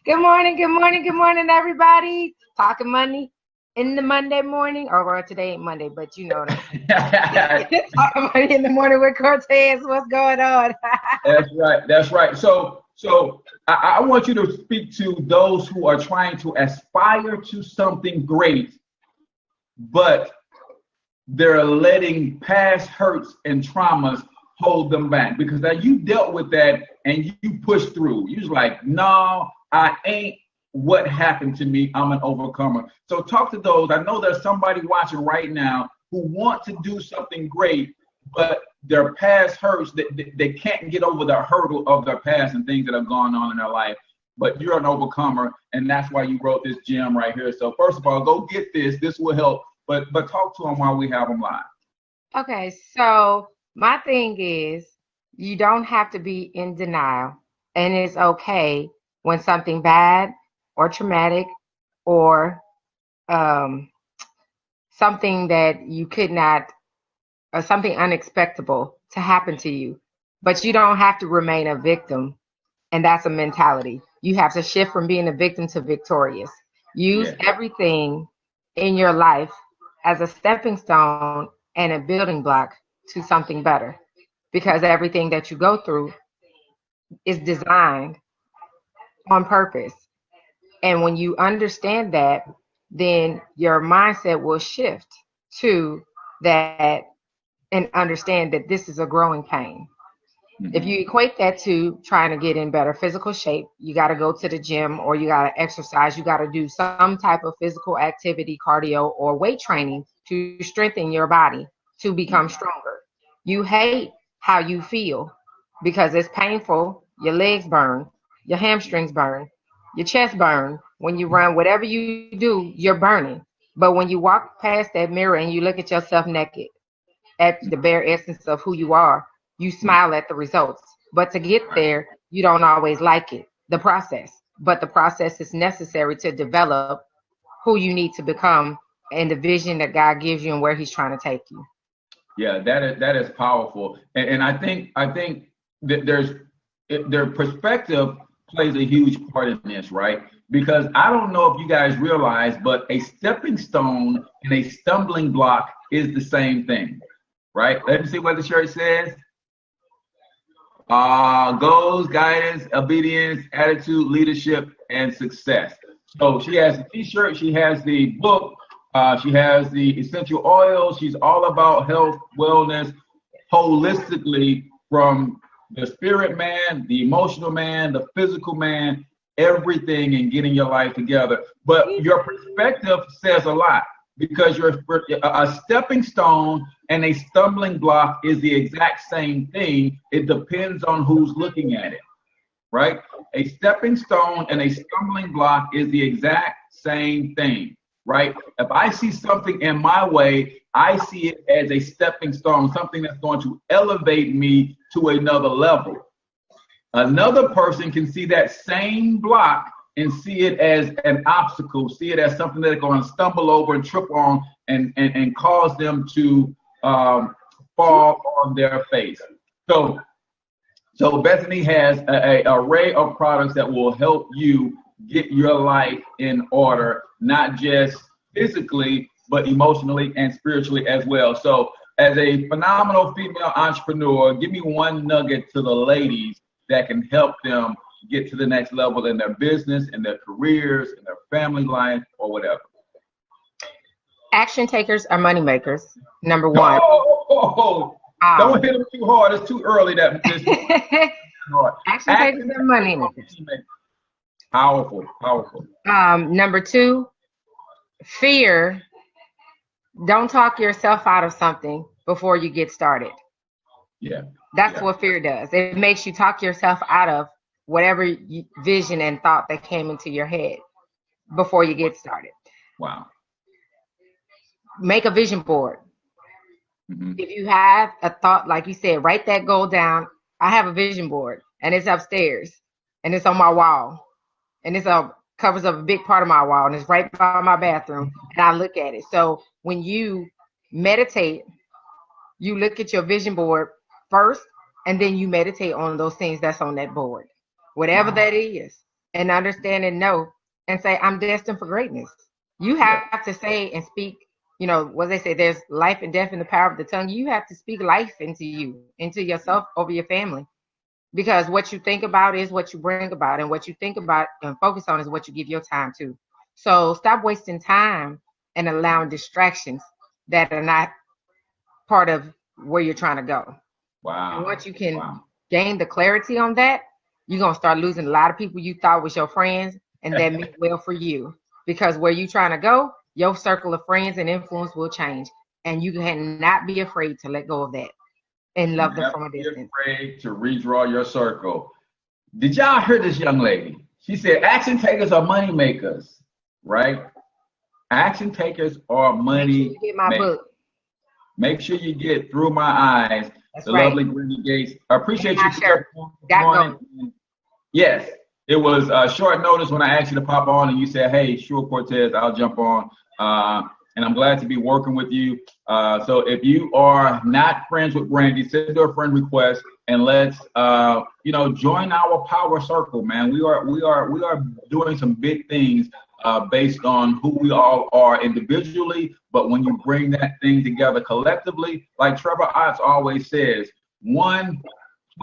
Good morning, good morning, good morning, everybody. Talking money in the Monday morning, or well, today ain't Monday, but you know that. Talking money in the morning with Cortez. What's going on? That's right. That's right. So I want you to speak to those who are trying to aspire to something great, but they're letting past hurts and traumas hold them back. Because now you dealt with that and you pushed through. You was like, no, I ain't what happened to me. I'm an overcomer. So talk to those. I know there's somebody watching right now who want to do something great, but their past hurts, they can't get over the hurdle of their past and things that have gone on in their life. But you're an overcomer, and that's why you wrote this gem right here. So first of all, go get this. This will help. But talk to them while we have them live. Okay, so my thing is you don't have to be in denial, and it's okay when something bad or traumatic or something that you could not, or something unexpected to happen to you. But you don't have to remain a victim, and that's a mentality. You have to shift from being a victim to victorious. Use everything in your life as a stepping stone and a building block to something better, because everything that you go through is designed on purpose. And when you understand that, then your mindset will shift to that and understand that this is a growing pain. If you equate that to trying to get in better physical shape, you got to go to the gym or you got to exercise. You got to do some type of physical activity, cardio, or weight training to strengthen your body to become stronger. You hate how you feel because it's painful. Your legs burn, your hamstrings burn, your chest burn. When you run, whatever you do, you're burning. But when you walk past that mirror and you look at yourself naked, at the bare essence of who you are, you smile at the results. But to get there, you don't always like it, the process. But the process is necessary to develop who you need to become and the vision that God gives you and where he's trying to take you. Yeah, that is powerful. And I think that their perspective plays a huge part in this, right? Because I don't know if you guys realize, but a stepping stone and a stumbling block is the same thing, right? Let me see what the shirt says. Goals, guidance, obedience, attitude, leadership, and success. So she has the t-shirt, she has the book, she has the essential oils. She's all about health, wellness, holistically, from the spirit man, the emotional man, the physical man, everything, and getting your life together. But your perspective says a lot, because you're a stepping stone and a stumbling block is the exact same thing. It depends on who's looking at it, right? A stepping stone and a stumbling block is the exact same thing, right? If I see something in my way, I see it as a stepping stone, something that's going to elevate me to another level. Another person can see that same block and see it as an obstacle, see it as something that they're going to stumble over and trip on and cause them to fall on their face. So Bethany has an array of products that will help you get your life in order, not just physically, but emotionally and spiritually as well. So as a phenomenal female entrepreneur, give me one nugget to the ladies that can help them get to the next level in their business, in their careers, in their family life, or whatever. Action takers are money makers. Number one. Don't hit them too hard. It's too early. Action takers are money makers. Powerful. Number two, fear. Don't talk yourself out of something before you get started. Yeah. That's what fear does. It makes you talk yourself out of whatever vision and thought that came into your head before you get started. Wow. Make a vision board. If you have a thought, like you said, write that goal down. I have a vision board, and it's upstairs, and it's on my wall, and it's covers up a big part of my wall, and it's right by my bathroom, and I look at it. So when you meditate, you look at your vision board first, and then you meditate on those things that's on that board, whatever that is, and understand and know and say, I'm destined for greatness. You have to say and speak, what they say, there's life and death in the power of the tongue. You have to speak life into you, into yourself, over your family. Because what you think about is what you bring about, and what you think about and focus on is what you give your time to. So stop wasting time and allowing distractions that are not part of where you're trying to go. Wow. And once you can gain the clarity on that, you're going to start losing a lot of people you thought was your friends, and that means well for you. Because where you're trying to go, your circle of friends and influence will change. And you cannot be afraid to let go of that and love them from a distance. Afraid to redraw your circle. Did y'all hear this young lady? She said, action takers are money makers, right? Action takers are money makers. Get my book. Make sure you get Through My Eyes. That's the right. Lovely Brandy Gates. I appreciate you. Got Yes, it was short notice when I asked you to pop on, and you said, hey, sure, Cortez, I'll jump on. And I'm glad to be working with you. So if you are not friends with Brandy, send her a friend request, and let's join our power circle, man. We are doing some big things based on who we all are individually, but when you bring that thing together collectively, like Trevor Otts always says, 1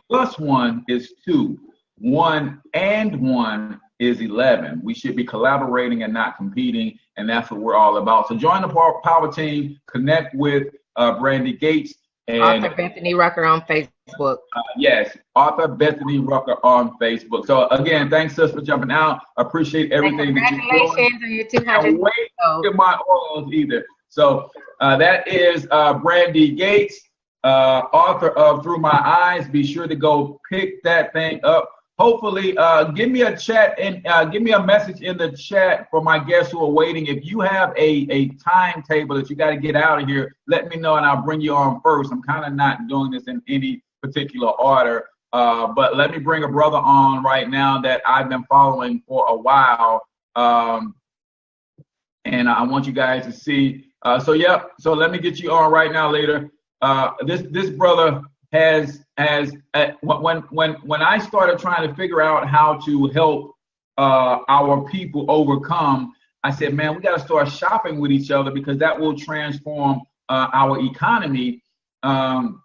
+ 1 is 2. 1 and 1 is 11. We should be collaborating and not competing, and that's what we're all about. So join the power team, connect with Brandy Gates and Author Bethany Rucker on Facebook. Yes, Author Bethany Rucker on Facebook. So again, thanks, sis, for jumping out. Appreciate everything that you're doing. Congratulations on your 200. Can't wait to get my oils either. So that is Brandy Gates, author of Through My Eyes. Be sure to go pick that thing up. Hopefully, give me a chat and give me a message in the chat for my guests who are waiting. If you have a timetable that you got to get out of here, let me know and I'll bring you on first. I'm kind of not doing this in any particular order, but let me bring a brother on right now that I've been following for a while, and I want you guys to see. So let me get you on right now later. This brother has when I started trying to figure out how to help our people overcome, I said, man, we got to start shopping with each other because that will transform our economy. And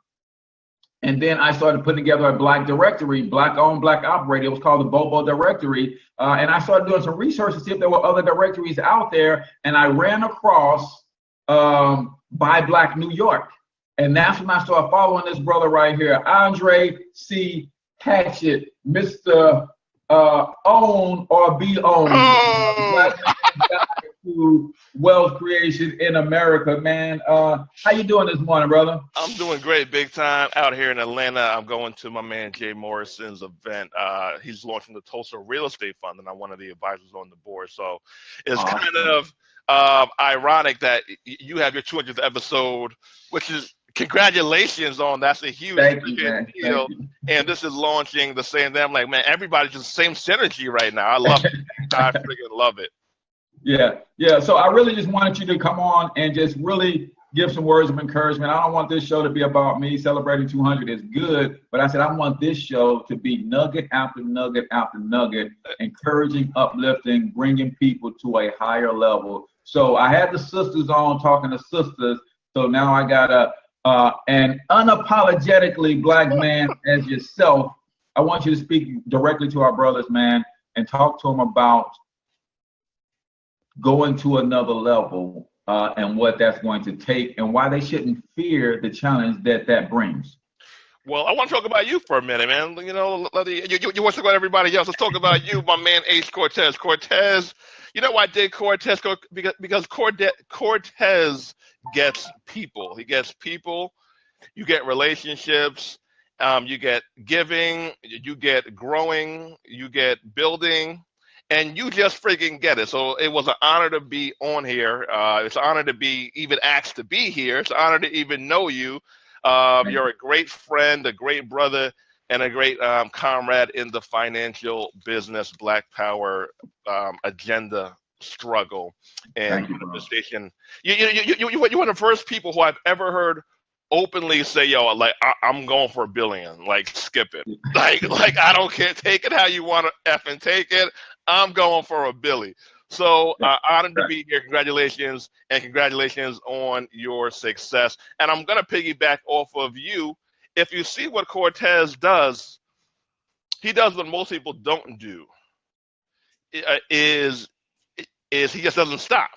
then I started putting together a Black directory, Black owned, Black operated. It was called the Bobo Directory. And I started doing some research to see if there were other directories out there. And I ran across Buy Black New York. And that's when I started following this brother right here, Andre C. Hatchett, Mr. Own or Be Owned. Black to wealth creation in America, man. How you doing this morning, brother? I'm doing great, big time. Out here in Atlanta, I'm going to my man Jay Morrison's event. He's launching the Tulsa Real Estate Fund, and I'm one of the advisors on the board. So it's kind of ironic that you have your 200th episode, which is congratulations on. That's a huge deal. And this is launching the same day. I'm like, man, everybody's just the same synergy right now. I love it. I freaking love it. Yeah. So I really just wanted you to come on and just really give some words of encouragement. I don't want this show to be about me. Celebrating 200 is good, but I said I want this show to be nugget after nugget after nugget, encouraging, uplifting, bringing people to a higher level. So I had the sisters on talking to sisters. So now I got an unapologetically Black man as yourself. I want you to speak directly to our brothers, man, and talk to them about going to another level and what that's going to take and why they shouldn't fear the challenge that brings. Well, I want to talk about you for a minute, man. You know, you want to talk about everybody else. Let's talk about you, my man, Ace Cortez. Cortez, you know why I did Cortez? Because Cortez gets people. He gets people. You get relationships. You get giving. You get growing. You get building. And you just freaking get it. So it was an honor to be on here. It's an honor to be even asked to be here. It's an honor to even know you. You're a great friend, a great brother, and a great comrade in the financial business Black Power agenda struggle and manifestation. You're one of the first people who I've ever heard openly say, yo, like I'm going for $1 billion. Like, skip it. Like I don't care. Take it how you want to effing take it. I'm going for $1 billion. So honored to be here. Congratulations, and congratulations on your success. And I'm gonna piggyback off of you. If you see what Cortez does, he does what most people don't do. Is he just doesn't stop.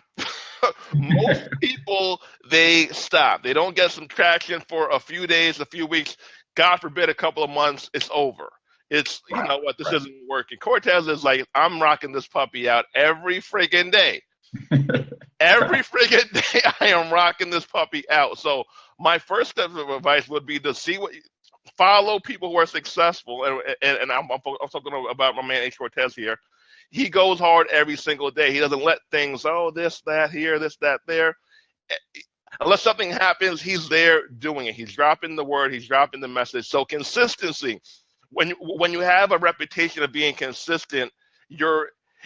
Most people, they stop. They don't get some traction for a few days, a few weeks, God forbid a couple of months, it's over. It's, you know what, this isn't working. Cortez is like, I'm rocking this puppy out every friggin' day. Every friggin' day I am rocking this puppy out. So my first step of advice would be to follow people who are successful. And I'm talking about my man H. Cortez here. He goes hard every single day. He doesn't let things, this, that, here, this, that, there. Unless something happens, he's there doing it. He's dropping the word. He's dropping the message. So consistency. When you have a reputation of being consistent,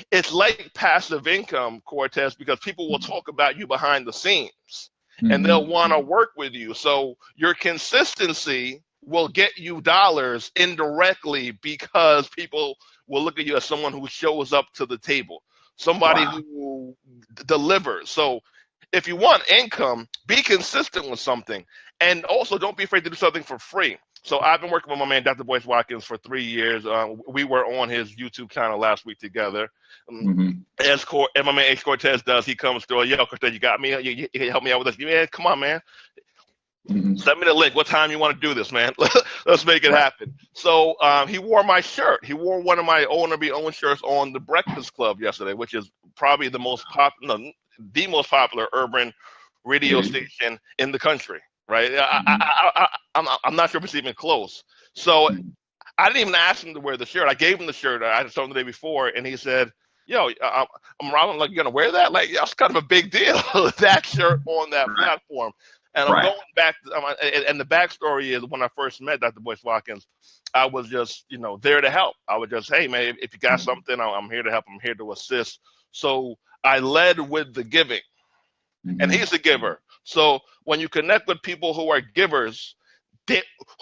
it's like passive income, Cortez, because people will talk about you behind the scenes, and they'll want to work with you. So your consistency will get you dollars indirectly because people will look at you as someone who shows up to the table, somebody who delivers. So if you want income, be consistent with something, and also don't be afraid to do something for free. So I've been working with my man, Dr. Boyce Watkins, for 3 years. We were on his YouTube channel last week together. As my man H. Cortez does, he comes through, yo, Cortez, you got me? You can help me out with this? Yeah, come on, man. Send me the link. What time you want to do this, man? Let's make it happen. So he wore my shirt. He wore one of my owner-be-owned shirts on the Breakfast Club yesterday, which is probably the most popular urban radio station in the country. Right? I'm not sure if it's even close. So I didn't even ask him to wear the shirt. I gave him the shirt. I just told him the day before, and he said, yo, I'm like, you gonna wear that? Like, that's kind of a big deal, that shirt on that platform. And I'm going back, and the backstory is when I first met Dr. Boyce Watkins, I was just, there to help. I was just, hey, man, if you got something, I'm here to help. I'm here to assist. So I led with the giving, and he's a giver. So when you connect with people who are givers,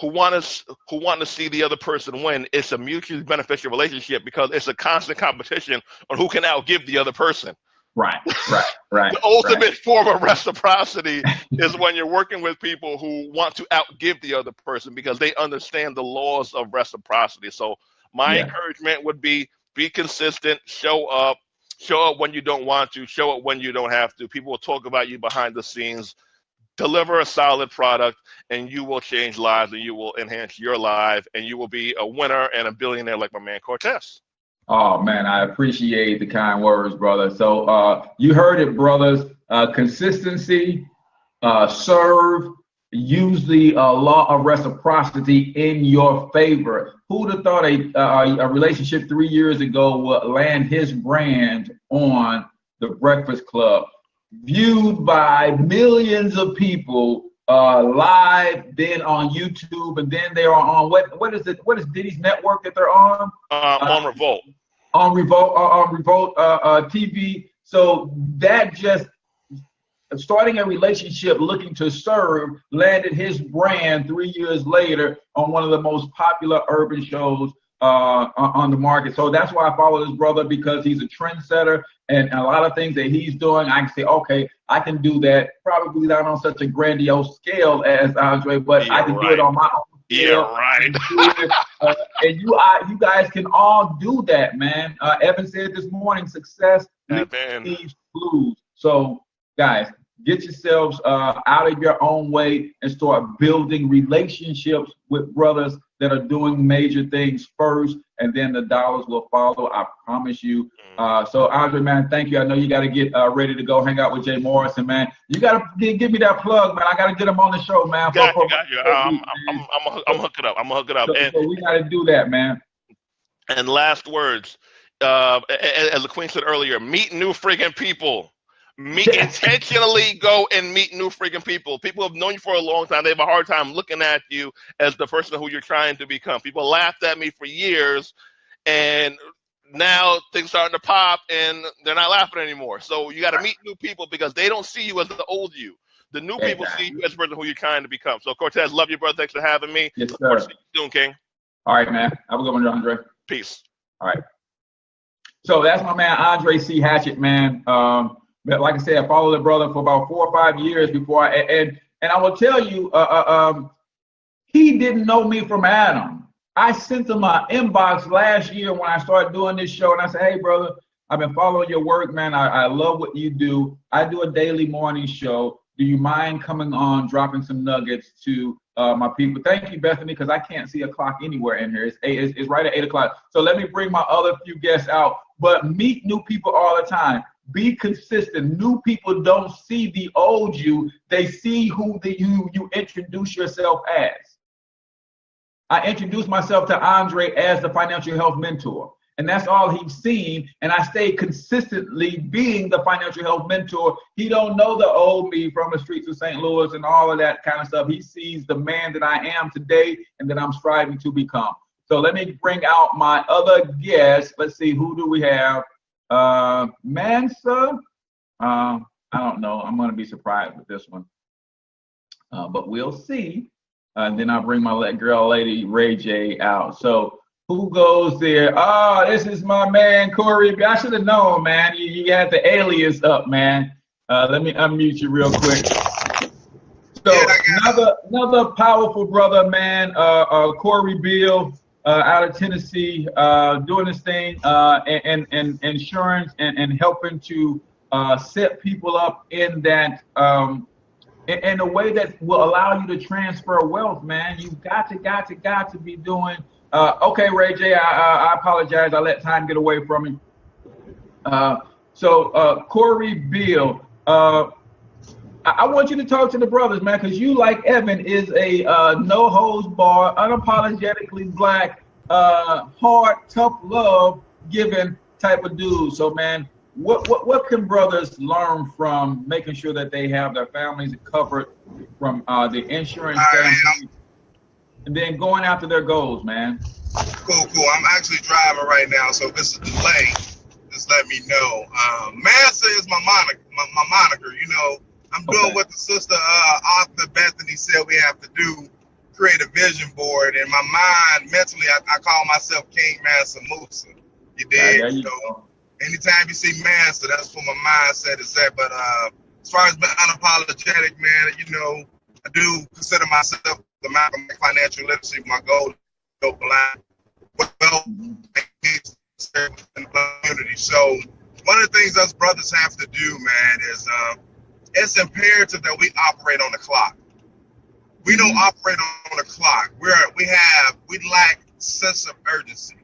who want to see the other person win, it's a mutually beneficial relationship because it's a constant competition on who can outgive the other person. Right. The ultimate form of reciprocity is when you're working with people who want to outgive the other person because they understand the laws of reciprocity. So my encouragement would be consistent, show up when you don't want to, show up when you don't have to. People will talk about you behind the scenes. Deliver a solid product, and you will change lives, and you will enhance your life, and you will be a winner and a billionaire like my man Cortez. Oh, man, I appreciate the kind words, brother. So you heard it, brothers. Consistency, serve, use the law of reciprocity in your favor. Who'd have thought a relationship 3 years ago would land his brand on the Breakfast Club? Viewed by millions of people live, then on YouTube, and then they are on what is Diddy's network that they're on? On Revolt. On Revolt TV. So that just starting a relationship, looking to serve, landed his brand 3 years later on one of the most popular urban shows on the market. So that's why I follow this brother, because he's a trendsetter, and a lot of things that he's doing, I can say, okay, I can do that. Probably not on such a grandiose scale as Andre, but I can do it on my own scale. And you guys can all do that, man. Evan said this morning, success leaves clues. So guys, get yourselves out of your own way and start building relationships with brothers that are doing major things first, and then the dollars will follow. I promise you. So Andre, man, thank you. I know you got to get ready to go hang out with Jay Morrison, man. You got to give me that plug, man. I got to get him on the show, man. Got you. I'm hook it up. So we got to do that, man. And last words, as the Queen said earlier, meet new friggin' people. Intentionally go and meet new freaking people. People have known you for a long time. They have a hard time looking at you as the person who you're trying to become. People laughed at me for years, and now things starting to pop, and they're not laughing anymore. So you got to meet new people because they don't see you as the old you. The new people see you as the person who you're trying to become. So Cortez, love you, brother. Thanks for having me. Yes, sir. See you soon, King. All right, man. Have a good one, Andre. Peace. All right. So that's my man Andre C. Hatchett, man. But like I said, I followed the brother for about 4 or 5 years before and I will tell you, he didn't know me from Adam. I sent him my inbox last year when I started doing this show, and I said, hey, brother, I've been following your work, man. I love what you do. I do a daily morning show. Do you mind coming on, dropping some nuggets to my people? Thank you, Bethany, because I can't see a clock anywhere in here. It's right at 8 o'clock. So let me bring my other few guests out. But meet new people all the time. Be consistent. New people don't see the old you. They see who you introduce yourself as. I introduced myself to Andre as the financial health mentor. And that's all he's seen. And I stay consistently being the financial health mentor. He don't know the old me from the streets of St. Louis and all of that kind of stuff. He sees the man that I am today and that I'm striving to become. So let me bring out my other guests. Let's see, who do we have? Mansa. I don't know. I'm going to be surprised with this one. But we'll see. And then I'll bring my lady Ray J out. So who goes there? Oh, this is my man, Corey. I should have known, man. You had the alias up, man. Let me unmute you real quick. So another powerful brother, man, Corey Beal, out of Tennessee, doing this thing and insurance and helping to set people up in that in a way that will allow you to transfer wealth, man. You've got to be doing. Okay, Ray J, I apologize. I let time get away from me. So Corey Beal, I want you to talk to the brothers, man, because you, like Evan, is a no holds bar, unapologetically black, hard, tough love giving type of dude. So, man, what can brothers learn from making sure that they have their families covered from the insurance standpoint, and then going after their goals, man? Cool. I'm actually driving right now, so if it's a delay, just let me know. Massa is my moniker. You know, I'm doing what the sister Arthur Bethany said we have to do, create a vision board. In my mind, mentally, I call myself King Massa Musa. You did? So anytime you see Massa, that's what my mindset is at. But as far as being unapologetic, man, you know, I do consider myself the Malcolm X financial literacy. My goal is to go blind. Well, in the community. So one of the things us brothers have to do, man, is it's imperative that we operate on the clock. We don't operate on the clock. We lack sense of urgency.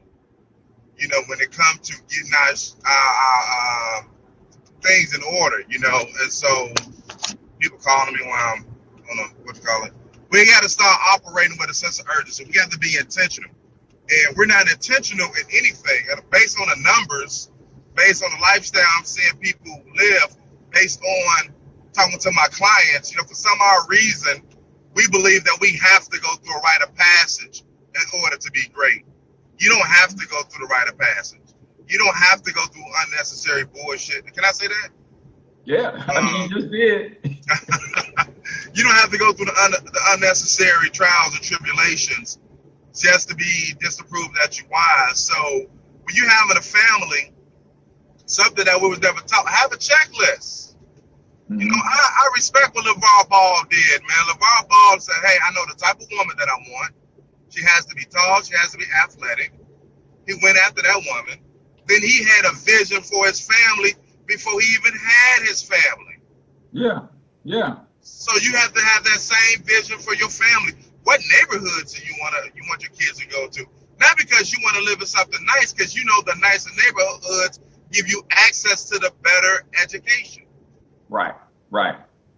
You know, when it comes to getting our things in order, you know, and so people calling me when I'm we got to start operating with a sense of urgency. We got to be intentional. And we're not intentional in anything. And based on the numbers, based on the lifestyle I'm seeing people live, based on talking to my clients, you know, for some odd reason, we believe that we have to go through a rite of passage in order to be great. You don't have to go through the rite of passage. You don't have to go through unnecessary bullshit. Can I say that? Yeah, I mean, you just did. You don't have to go through the unnecessary trials and tribulations just to prove that you're wise. So when you're having a family, something that we was never taught, have a checklist. You know, I respect what LeVar Ball did, man. LeVar Ball said, hey, I know the type of woman that I want. She has to be tall. She has to be athletic. He went after that woman. Then he had a vision for his family before he even had his family. Yeah. So you have to have that same vision for your family. What neighborhoods do you want your kids to go to? Not because you want to live in something nice, because you know the nicer neighborhoods give you access to the better education. Right.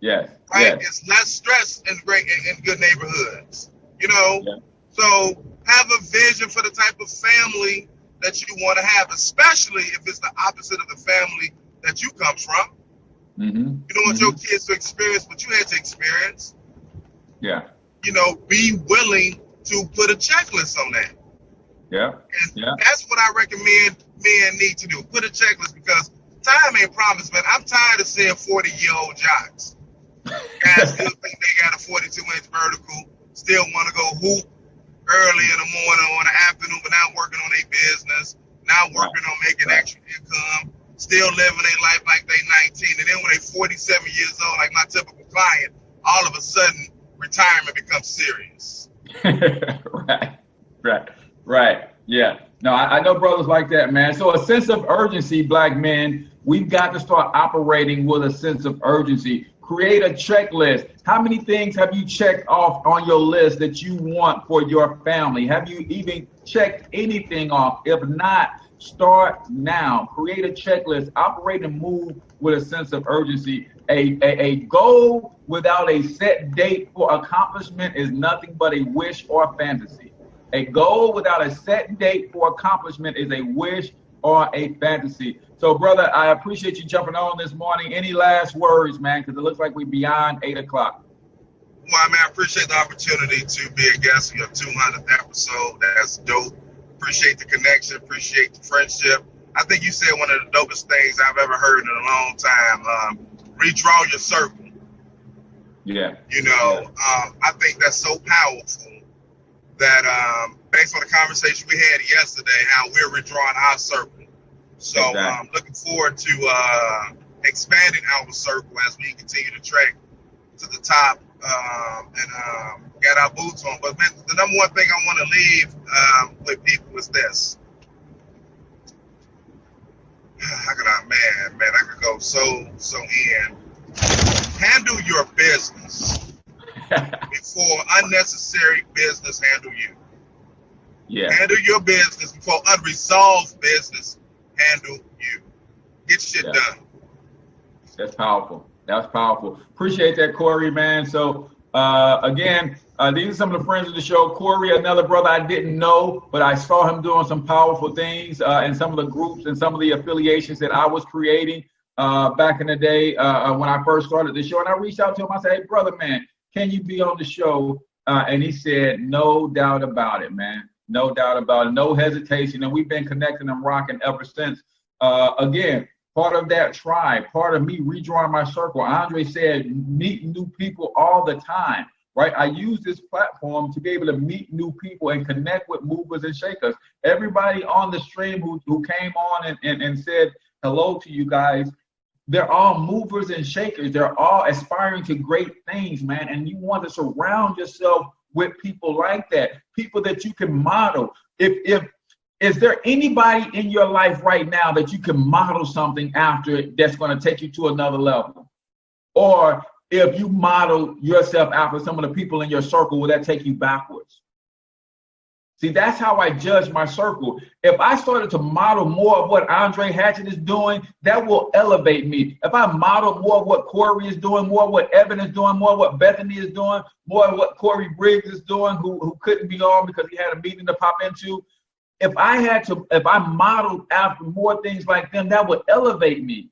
Yes. Right. Yes. It's less stress in good neighborhoods. You know. Yeah. So have a vision for the type of family that you want to have, especially if it's the opposite of the family that you come from. You don't want your kids to experience what you had to experience. Yeah. You know, be willing to put a checklist on that. And that's what I recommend men need to do. Put a checklist, because time ain't promised, man. I'm tired of seeing 40-year-old jocks. God guys still think they got a 42-inch vertical, still want to go hoop early in the morning or in the afternoon, but not working on their business, not working on making extra income, still living their life like they 19. And then when they 47 years old, like my typical client, all of a sudden retirement becomes serious. Right. Yeah. No, I know brothers like that, man. So a sense of urgency, black men, we've got to start operating with a sense of urgency. Create a checklist. How many things have you checked off on your list that you want for your family? Have you even checked anything off? If not, start now. Create a checklist. Operate and move with a sense of urgency. A goal without a set date for accomplishment is nothing but a wish or fantasy. A goal without a set date for accomplishment is a wish or a fantasy. So, brother, I appreciate you jumping on this morning. Any last words, man? Because it looks like we're beyond 8 o'clock. Well, I mean, I appreciate the opportunity to be a guest on your 200th episode. That's dope. Appreciate the connection. Appreciate the friendship. I think you said one of the dopest things I've ever heard in a long time. Redraw your circle. Yeah. You know, I think that's so powerful that based on the conversation we had yesterday, how we're redrawing our circle. So I'm looking forward to expanding our circle as we continue to trek to the top and get our boots on. But man, the number one thing I want to leave with people is this. How can I could go so in. Handle your business before unnecessary business handle you. Yeah. Handle your business before unresolved business handle you. Get your shit done. That's powerful. That's powerful. Appreciate that, Corey, man. So again, these are some of the friends of the show. Corey, another brother I didn't know, but I saw him doing some powerful things in some of the groups and some of the affiliations that I was creating back in the day when I first started the show. And I reached out to him. I said, hey, brother, man, can you be on the show? And he said, no doubt about it, man. No doubt about it. No hesitation. And we've been connecting and rocking ever since. Again, part of that tribe, part of me redrawing my circle. Andre said, meet new people all the time, right? I use this platform to be able to meet new people and connect with movers and shakers. Everybody on the stream who came on and said hello to you guys, they're all movers and shakers. They're all aspiring to great things, man. And you want to surround yourself with people like that, people that you can model. Is there anybody in your life right now that you can model something after that's going to take you to another level? Or if you model yourself after some of the people in your circle, will that take you backwards? See, that's how I judge my circle. If I started to model more of what Andre Hatchett is doing, that will elevate me. If I model more of what Corey is doing, more of what Evan is doing, more of what Bethany is doing, more of what Corey Briggs is doing, who couldn't be on because he had a meeting to pop into, if I modeled after more things like them, that would elevate me.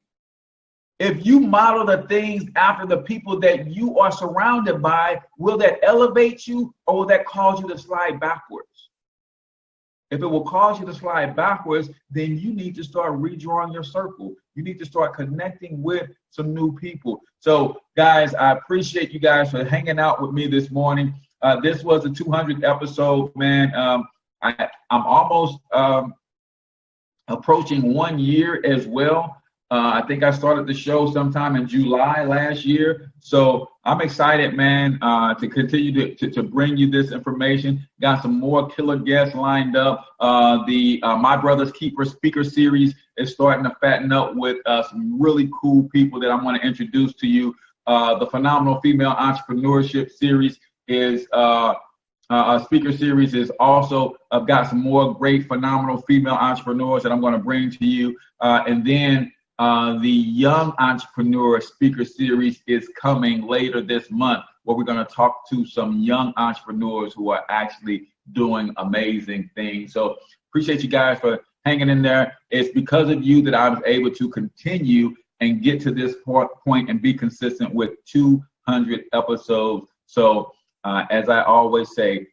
If you model the things after the people that you are surrounded by, will that elevate you or will that cause you to slide backwards? If it will cause you to slide backwards, then you need to start redrawing your circle. You need to start connecting with some new people. So, guys, I appreciate you guys for hanging out with me this morning. This was the 200th episode, man. I'm almost approaching 1 year as well. I think I started the show sometime in July last year. So I'm excited, man, to continue to bring you this information. Got some more killer guests lined up. The My Brother's Keeper speaker series is starting to fatten up with some really cool people that I want to introduce to you. The Phenomenal Female Entrepreneurship series is speaker series is also got some more great, phenomenal female entrepreneurs that I'm going to bring to you. And then the Young Entrepreneur Speaker Series is coming later this month, where we're going to talk to some young entrepreneurs who are actually doing amazing things. So appreciate you guys for hanging in there. It's because of you that I was able to continue and get to this point and be consistent with 200 episodes. So as I always say,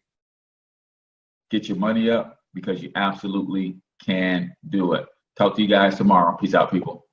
get your money up because you absolutely can do it. Talk to you guys tomorrow. Peace out, people.